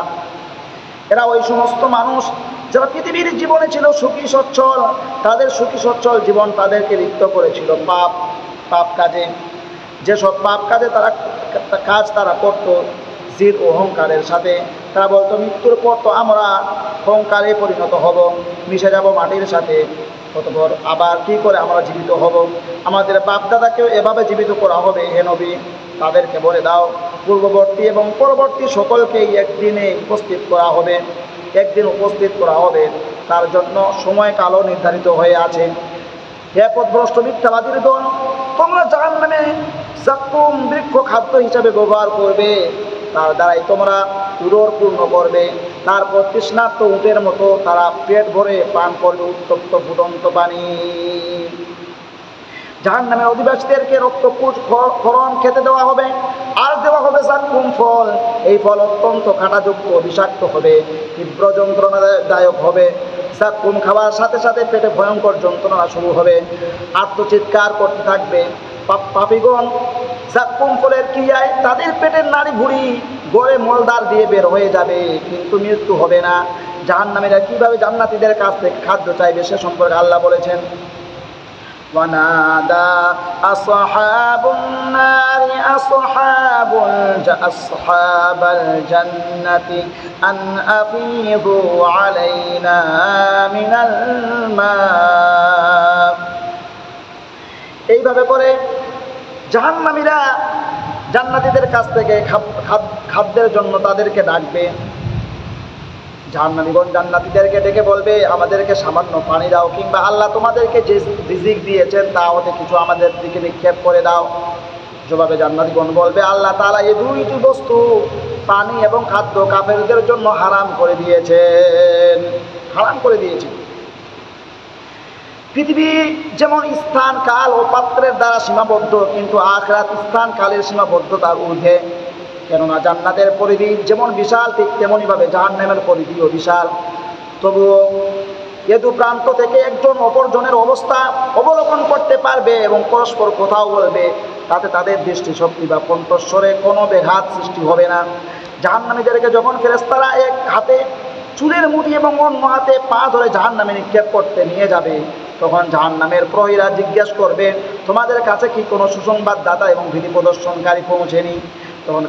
S1: এরা ওই সমস্ত মানুষ যারা পৃথিবীর জীবনে ছিল সুখী সচ্ছল। তাদের সুখী সচ্ছল জীবন তাদেরকে লিপ্ত করেছিল পাপ কাজে। যেসব পাপ কাজে তারা করত জিদ অহংকারের সাথে। তারা বলতো মৃত্যুর পর তো আমরা অহংকারে পরিণত হব, মিশে যাব মাটির সাথে, অতঃপর আবার কি করে আমরা জীবিত হব? আমাদের বাপদাদাকেও এভাবে জীবিত করা হবে। হে নবী, তাদেরকে বলে দাও, পূর্ববর্তী এবং পরবর্তী সকলকেই একদিন উপস্থিত করা হবে। তার জন্য সময়কালও নির্ধারিত হয়ে আছে। হে পথভ্রষ্ট মিথ্যাবাদীর দল, তোমরা জাহান্নামে যাক্কুম বৃক্ষ খাদ্য হিসাবে ব্যবহার করবে। তার দ্বারাই তোমরা উদর পূর্ণ করবে। তারপর তৃষ্ণার্ত উটের মতো তারা পেট ভরে পান করবে উত্তপ্ত ফুটন্ত পানি। জাহান্নামের অধিবাসীদেরকে রক্তকূজ খরণ খেতে দেওয়া হবে, আর দেওয়া হবে যাক্কুম ফল। এই ফল অত্যন্ত কাঁটাযুক্ত, বিষাক্ত হবে, তীব্র যন্ত্রণাদায়ক হবে। যাক্কুম খাওয়ার সাথে সাথে পেটে ভয়ঙ্কর যন্ত্রণা শুরু হবে, আত্মচিৎকার করতে থাকবে। পাপীগণ যাক্কুম ফলের ক্রিয়ায় তাদের পেটের নাড়ি ভুঁড়ি গড়ে মলদার দিয়ে বের হয়ে যাবে, কিন্তু মৃত্যু হবে না। জাহান্নামীরা কিভাবে জান্নাতীদের কাছ থেকে খাদ্য চাইবে সে সম্পর্কে আল্লাহ বলেছেন, ওয়ানাদা আসহাবুন নারি আসহাবাল জান্নাতি আন আফিযু আলাইনা মিনাল মা। এইভাবে করে জাহান্নামীরা জান্নাতীদের কাছ থেকে খাদ্যের জন্য তাদেরকে ডাকবে। জাহান্নামীগণ জান্নাতীদেরকে ডেকে বলবে, আমাদেরকে সামান্য পানি দাও, কিংবা আল্লাহ তোমাদেরকে যে রিজিক দিয়েছেন তা হতে কিছু আমাদের দিকে নিক্ষেপ করে দাও। জবাবে জান্নাতীগণ বলবে, আল্লাহ তাআলা এই দুইটি বস্তু পানি এবং খাদ্য কাফেরদের জন্য হারাম করে দিয়েছেন। পৃথিবী যেমন স্থান কাল ও পাত্রের দ্বারা সীমাবদ্ধ, কিন্তু আখিরাত স্থান কালের সীমাবদ্ধতার ঊর্ধ্বে। কেননা জান্নাতের পরিধি যেমন বিশাল, ঠিক তেমনইভাবে জাহান্নামের পরিধিও বিশাল। তবুও এ দু প্রান্ত থেকে একজন অপরজনের অবস্থা অবলোকন করতে পারবে এবং পরস্পর কথাও বলবে। তাতে তাদের দৃষ্টিশক্তি বা কণ্ঠস্বরে কোনো ব্যাঘাত সৃষ্টি হবে না। জাহান্নামীদেরকে যখন ফেরেশতারা এক হাতে চুলের মুঠি এবং অন্য হাতে পা ধরে জাহান্নামে নিক্ষেপ করতে নিয়ে যাবে, তখন জাহান্নামের প্রহরীরা জিজ্ঞেস করবে, তোমাদের কাছে কি কোনো সুসংবাদদাতা এবং বিধি প্রদর্শনকারী পৌঁছেনি? তখন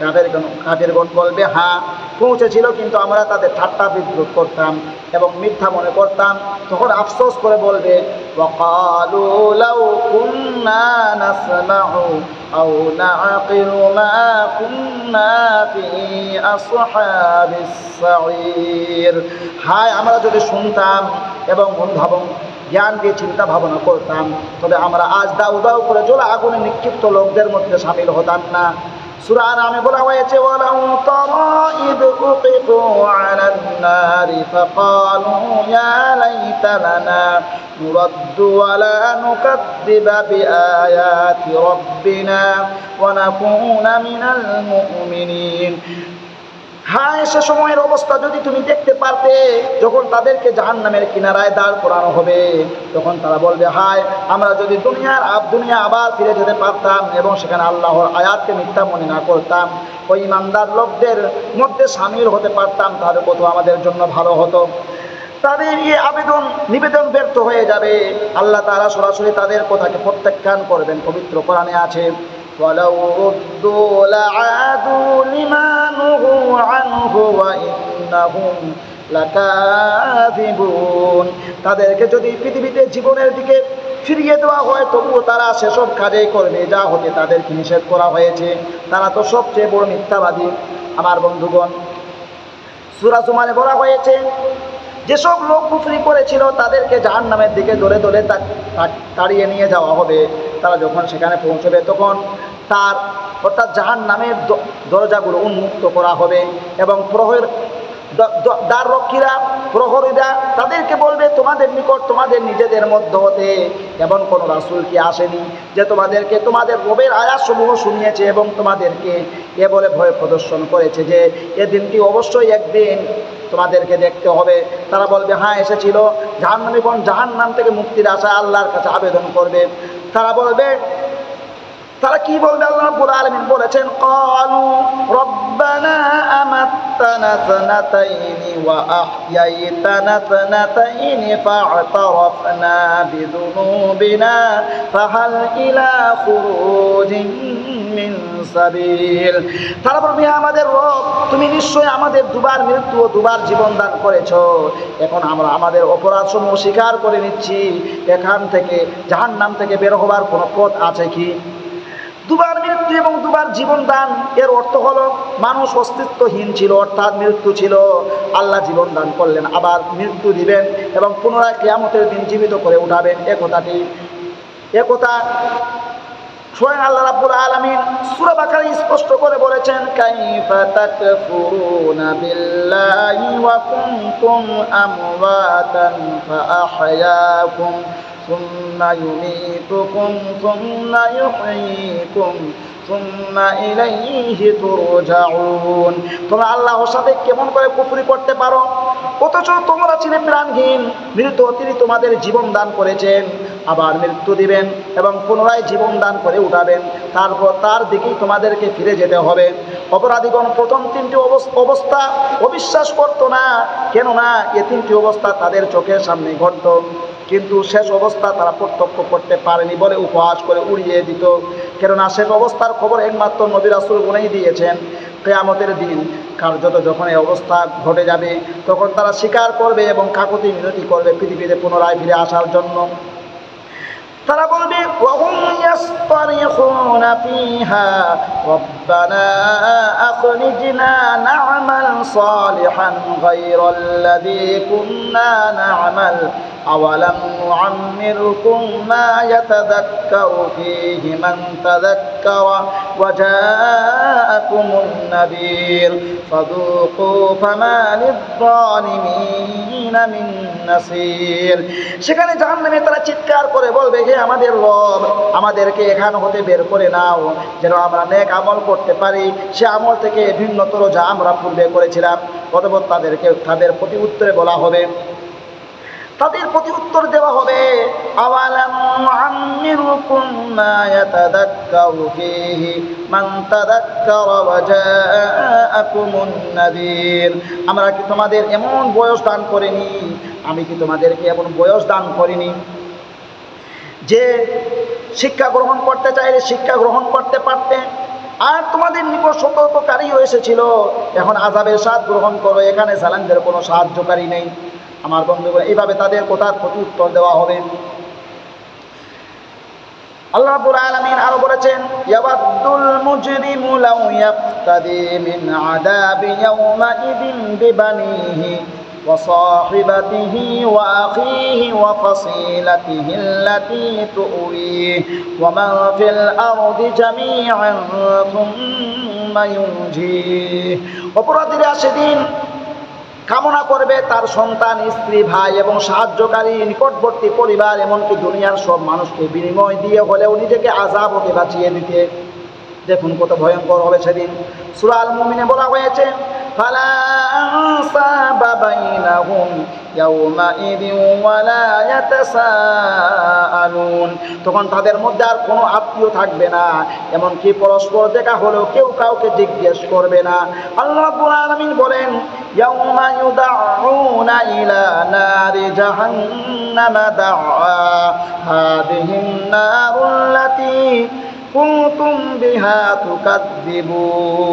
S1: কাফেরগণ বলবে, হ্যাঁ, পৌঁছেছিল, কিন্তু আমরা তাদের ঠাট্টা বিদ্রুপ করতাম এবং মিথ্যা মনে করতাম। তখন আফসোস করে বলবে, ওয়াকালু লাউ কুন্না নাসমাউ আও নাআকিলু মা কুন্না ফি আসহাবিস সাঈর। হায়, আমরা যদি শুনতাম এবং অনুধাবন জ্ঞান দিয়ে চিন্তা ভাবনা করতাম, তবে আমরা আজ দাউ দাউ করে জ্বলা আগুনে নিক্ষিপ্ত লোকদের মধ্যে সামিল হতাম না। সূরা আনআমে বলা হয়েছে, ওয়ালাউ তারা ইদ উকিফু আলান নারি ফাকালু ইয়া লাইতা লানা নুরাদ্দু ওয়ালা নুকাদ্দিবা বিআয়াতি রাব্বিনা ওয়া নাকুনা মিনাল মুমিনিন। হায়, সে সময়ের অবস্থা যদি তুমি দেখতে পারতে, যখন তাদেরকে জাহান্নামের কিনারায় দাঁড় করানো হবে, তখন তারা বলবে, হায়, আমরা যদি দুনিয়া আবার ফিরে যেতে পারতাম এবং সেখানে আল্লাহর আয়াতকে মিথ্যা মনে না করতাম, ওই ইমানদার লোকদের মধ্যে সামিল হতে পারতাম, তাহলে কত আমাদের জন্য ভালো হতো। তাদের এই নিবেদন ব্যর্থ হয়ে যাবে। আল্লাহ তাআলা সরাসরি তাদের কথাকে প্রত্যাখ্যান করবেন। পবিত্র কোরআনে আছে, ওয়ালাউ রুদ্দু লাআদু লিমা নুহু আনহু ওয়া ইন্নাহুম লাকাযিবুন। তাদেরকে যদি পৃথিবীতে জীবনের দিকে ফিরিয়ে দেওয়া হয়, তবুও তারা সেসব কাজেই করবে যা হতে তাদেরকে নিষেধ করা হয়েছে। তারা তো সবচেয়ে বড় মিথ্যাবাদী। আমার বন্ধুগণ, সূরা জুমারে বলা হয়েছে, যেসব লোক কুফরি করেছিল তাদেরকে জাহান্নামের দিকে দলে দলে তাড়িয়ে নিয়ে যাওয়া হবে। তারা যখন সেখানে পৌঁছবে, তখন অর্থাৎ জাহান্নামের দরজাগুলো উন্মুক্ত করা হবে এবং দ্বাররক্ষীরা, প্রহরীরা তাদেরকে বলবে, তোমাদের নিকট তোমাদের নিজেদের মধ্য হতে এমন কোনো রাসূল কি আসেনি যে তোমাদেরকে তোমাদের রবের আয়াতসমূহ শুনিয়েছে এবং তোমাদেরকে এ বলে ভয় প্রদর্শন করেছে যে এ দিনটি অবশ্যই একদিন তোমাদেরকে দেখতে হবে। তারা বলবে, হ্যাঁ এসেছিল। জাহান্নামীগণ জাহান্নাম থেকে মুক্তির আশায় আল্লাহর কাছে আবেদন করবে। তারা কি বলবে? আল্লাহ রাব্বুল আলামিন বলেছেন, ক্বালু রব্বানা আমাত্তানা সানাতাইনি ওয়া আহইয়াইতানা সানাতাইনি ফা'তারাফনা বিযুনুবিনা ফাহাল ইলা খুরুজিন মিন সাবিল। তারা বলবে, আমাদের রব, তুমি নিশ্চয়ই আমাদের দুবার মৃত্যু ও দুবার জীবন দান করেছ। এখন আমরা আমাদের অপরাধসমূহ স্বীকার করে নিচ্ছি। এখান থেকে জাহান্নাম থেকে বের হবার কোনো পথ আছে কি? দুবার মৃত্যু এবং দুবার জীবন দান, এর অর্থ হলো মানুষ অস্তিত্বহীন ছিল, অর্থাৎ মৃত্যু ছিল, আল্লাহ জীবন দান করলেন, আবার মৃত্যু দিবেন এবং পুনরায় কিয়ামতের দিন জীবিত করে উঠাবেন। একথা স্বয়ং আল্লাহ রাব্বুল আলামিন সূরা বাকারায় স্পষ্ট করে বলেছেন, কাইফা তাকফুরুনা বিল্লাহি ওয়া কুনতুম আমওয়াতান ফাআহয়াকুম সুম্মা ইউমীতুকুম সুম্মা ইউহয়ীকুম সুম্মা ইলাইহি তুরজাউন। তোমরা আল্লাহর সাথে কেমন করে কুফরি করতে পারো, অথচ তোমরা ছিলে প্রাণহীন, মৃত তিনি তোমাদের জীবন দান করেছেন, আবার মৃত্যু দিবেন এবং পুনরায় জীবন দান করে উঠাবেন, তারপর তার দিকেই তোমাদেরকে ফিরে যেতে হবে। অপরাধীগণ প্রথম তিনটি অবস্থা অবিশ্বাস করতো না, কেননা এ তিনটি অবস্থা তাদের চোখের সামনে ঘটত, কিন্তু শেষ অবস্থা তারা প্রত্যক্ষ করতে পারেনি বলে উপহাস করে উড়িয়ে দিত। কেননা শেষ অবস্থার খবর একমাত্র নবী রাসূলগণই দিয়েছেন। কিয়ামতের দিন কার্যত যখন এই অবস্থা ঘটে যাবে, তখন তারা স্বীকার করবে এবং কাকুতি মিনতি করবে পৃথিবীতে পুনরায় ফিরে আসার জন্য। তারা বলবে, ওয়াহুম ইয়াসতারিখুনা ফিহা রব্বানা আখরিজনা না'মাল সালিহান গায়রাল্লাযী কুন্না না'মাল আওয়ালাম নু'আম্মিরকুম মা ইয়াতাযাক্কারু ফীহি মান তাযাক্কারা ওয়া জাআকুমুন নাযীর ফাযূকু ফামা লিয-যালিমিনা মিন নাসীর। সেখানে জাহান্নামে তারা চিৎকার করে বলবে, হে আমাদের রব, আমাদেরকে এখান হতে বের করে নাও, যেন আমরা নেক আমল করতে পারি, সে আমল থেকে ভিন্নতর যা আমরা পূর্বে করেছিলাম। অতঃপর তাদের প্রতি উত্তরে বলা হবে, তাদের প্রতি উত্তর দেওয়া হবে, আওয়ালাম নুআম্মিরকুম মা ইয়াতাযাক্কারু ফীহি মান তাযাক্কারা ওয়া জাআকুমুন নাযীর। আমরা কি তোমাদের এমন বয়স দান করিনি, আমি কি তোমাদেরকে এমন বয়স দান করিনি যে শিক্ষা গ্রহণ করতে চাইলে শিক্ষা গ্রহণ করতে পারতে, আর তোমাদের নিকট সতর্ককারীও এসেছিল, এখন আযাবের স্বাদ গ্রহণ করো, এখানে জালেমদের কোনো সাহায্যকারী নেই। আমার বন্ধুগণ, এইভাবে তাদের কথার প্রতি উত্তর দেওয়া হবে। আল্লাহ রাব্বুল আলামিন আরো বলেছেন, ইয়াওয়াদ্দুল মুজরিমু লাউ ইয়াফতাদি মিন আযাবি ইয়াওমাইযিন বিবানিহি ওয়া সাহিবাতিহি ওয়া আখিহি ওয়া ফাসিলাতিহি আল্লাতী তুউইহি ওয়া মান ফিল আরদি জামিআন সুম্মা ইউনজিহি। অপরাধীরা সেদিন কামনা করবে তার সন্তান, স্ত্রী, ভাই এবং সাহায্যকারী, নিকটবর্তী পরিবার, এমনকি দুনিয়ার সব মানুষকে বিনিময় দিয়ে হলেও নিজেকে আযাব হতে বাঁচিয়ে দিতে। দেখুন কত ভয়ঙ্কর হবে সেদিন। সূরা আল মুমিনে বলা হয়েছে, ফালা আনসাবা বাইনাহুম ইয়াওমাইযিন ওয়ালা ইয়াতাসাআলুন। তখন তাদের মধ্যে আর কোনো আত্মীয় থাকবে না, এমনকি পরস্পর দেখা হলেও কেউ কাউকে জিজ্ঞেস করবে না। আল্লাহ রাব্বুল আলামিন বলেন, ইয়াউমা ইউদাউনা ইলা নারি জাহান্নামা দাআ হাদিহিন নারুল্লাতী কুনতুম বিহা তুকাযযিবুন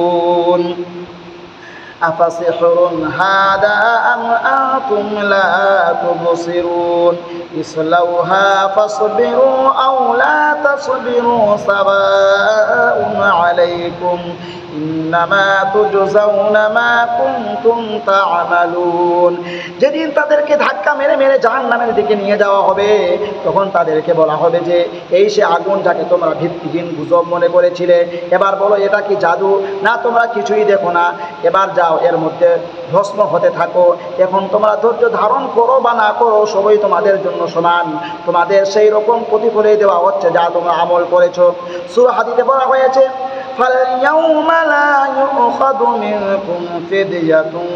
S1: আফাসিহরুন হাদা আম আনতুম লা তুবসিরুন ইসলাউহা ফাসবিরু আও লা তাসবিরু সাওয়াউন আলাইকুম ইন্নামা তুজজাউনা মা কুনতুম তা'মালুন। যেদিন তাদেরকে ধাক্কা মেরে মেরে জাহান্নামের দিকে নিয়ে যাওয়া হবে, তখন তাদেরকে বলা হবে যে এই সে আগুন যাকে তোমরা ভিত্তিহীন গুজব মনে করেছিলে, এবার বলো এটা কি জাদু? না, তোমরা কিছুই দেখো না, এবার যাও এর মধ্যে ভস্ম হতে থাকো। এখন তোমরা ধৈর্য ধারণ করো বা না করো, সবই তোমাদের জন্য সমান, তোমাদের সেই রকম প্রতিফলই দেওয়া হচ্ছে যা তোমরা আমল করেছো। সূরা হাদীদে বলা হয়েছে, ফাল-ইয়াউমা লা ইউখাযু মিনকুম ফিদিয়াতুন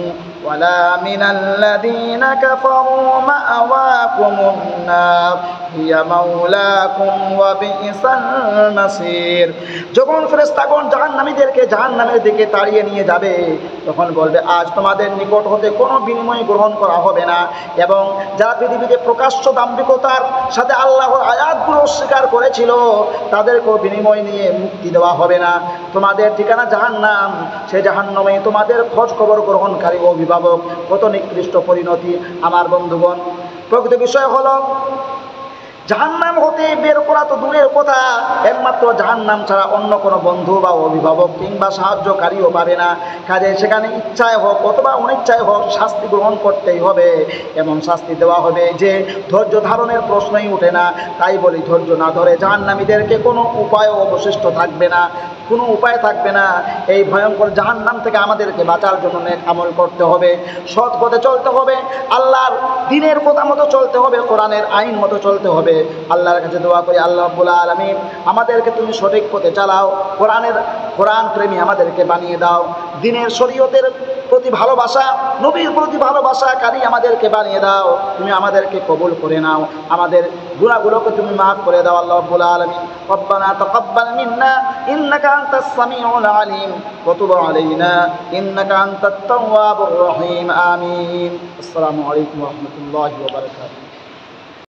S1: ওয়ালা মিনাল্লাযীনা কাফারু মা'ওয়াকুমুন নার হিয়া মাওলাকুম ওয়া বি'সাল মাসীর। যখন ফেরেশতাগণ জাহান্নামীদেরকে জাহান্নামের দিকে তাড়িয়ে নিয়ে যাবে, তখন বলবে আজ তোমাদের নিকট হতে কোনো বিনিময় গ্রহণ করা হবে না, এবং যারা পৃথিবীতে প্রকাশ্য দাম্ভিকতার সাথে আল্লাহর আয়াতগুলো অস্বীকার করেছিল তাদেরকেও বিনিময় নিয়ে মুক্তি দেওয়া হবে না। তোমাদের ঠিকানা জাহান্নাম, সেই জাহান্নামে তোমাদের খোঁজ খবর গ্রহণকারী অভিভাবক। কত নিকৃষ্ট পরিণতি। আমার বন্ধুগণ, প্রকৃত বিষয় হলো জাহান্নাম হতে বের করা তো দূরের কথা, একমাত্র জাহান্নাম ছাড়া অন্য কোনো বন্ধু বা অভিভাবক কিংবা সাহায্যকারীও পাবে না। কাজে সেখানে ইচ্ছায় হোক অথবা অনিচ্ছায় হোক শাস্তি গ্রহণ করতেই হবে। এমন শাস্তি দেওয়া হবে যে ধৈর্য ধারণের প্রশ্নই ওঠে না। তাই বলি, ধৈর্য না ধরে জাহান্নামীদেরকে কোনো উপায়ও অবশিষ্ট থাকবে না, কোনো উপায় থাকবে না। এই ভয়ঙ্কর জাহান্নাম থেকে আমাদেরকে বাঁচার জন্য নেক আমল করতে হবে, সৎ পথে চলতে হবে, আল্লাহর দ্বীনের কথা মতো চলতে হবে, কোরআনের আইন মতো চলতে হবে। আল্লাহর কাছে দোয়া করি, আল্লাহ রাব্বুল আলামিন আমাদেরকে তুমি সঠিক পথে চালাও, কোরআন প্রেমী আমাদেরকে বানিয়ে দাও, দ্বীনের শরীয়তের প্রতি ভালোবাসা, নবীর প্রতি ভালোবাসাকারী আমাদেরকে বানিয়ে দাও। তুমি আমাদেরকে কবুল করে নাও, আমাদের গুনাহগুলোকে তুমি মাফ করে দাও। আল্লাহ রাব্বুল আলামিন রব্বানা তাকাব্বাল মিন্না ইন্নাকা আনতাস সামিউল আলিম ওয়া তুব আলাইনা ইন্নাকা আনতাত তাওয়াবুর রহিম। আমিন। আসসালামু আলাইকুম ওয়া রাহমাতুল্লাহি ওয়া বারাকাতুহু।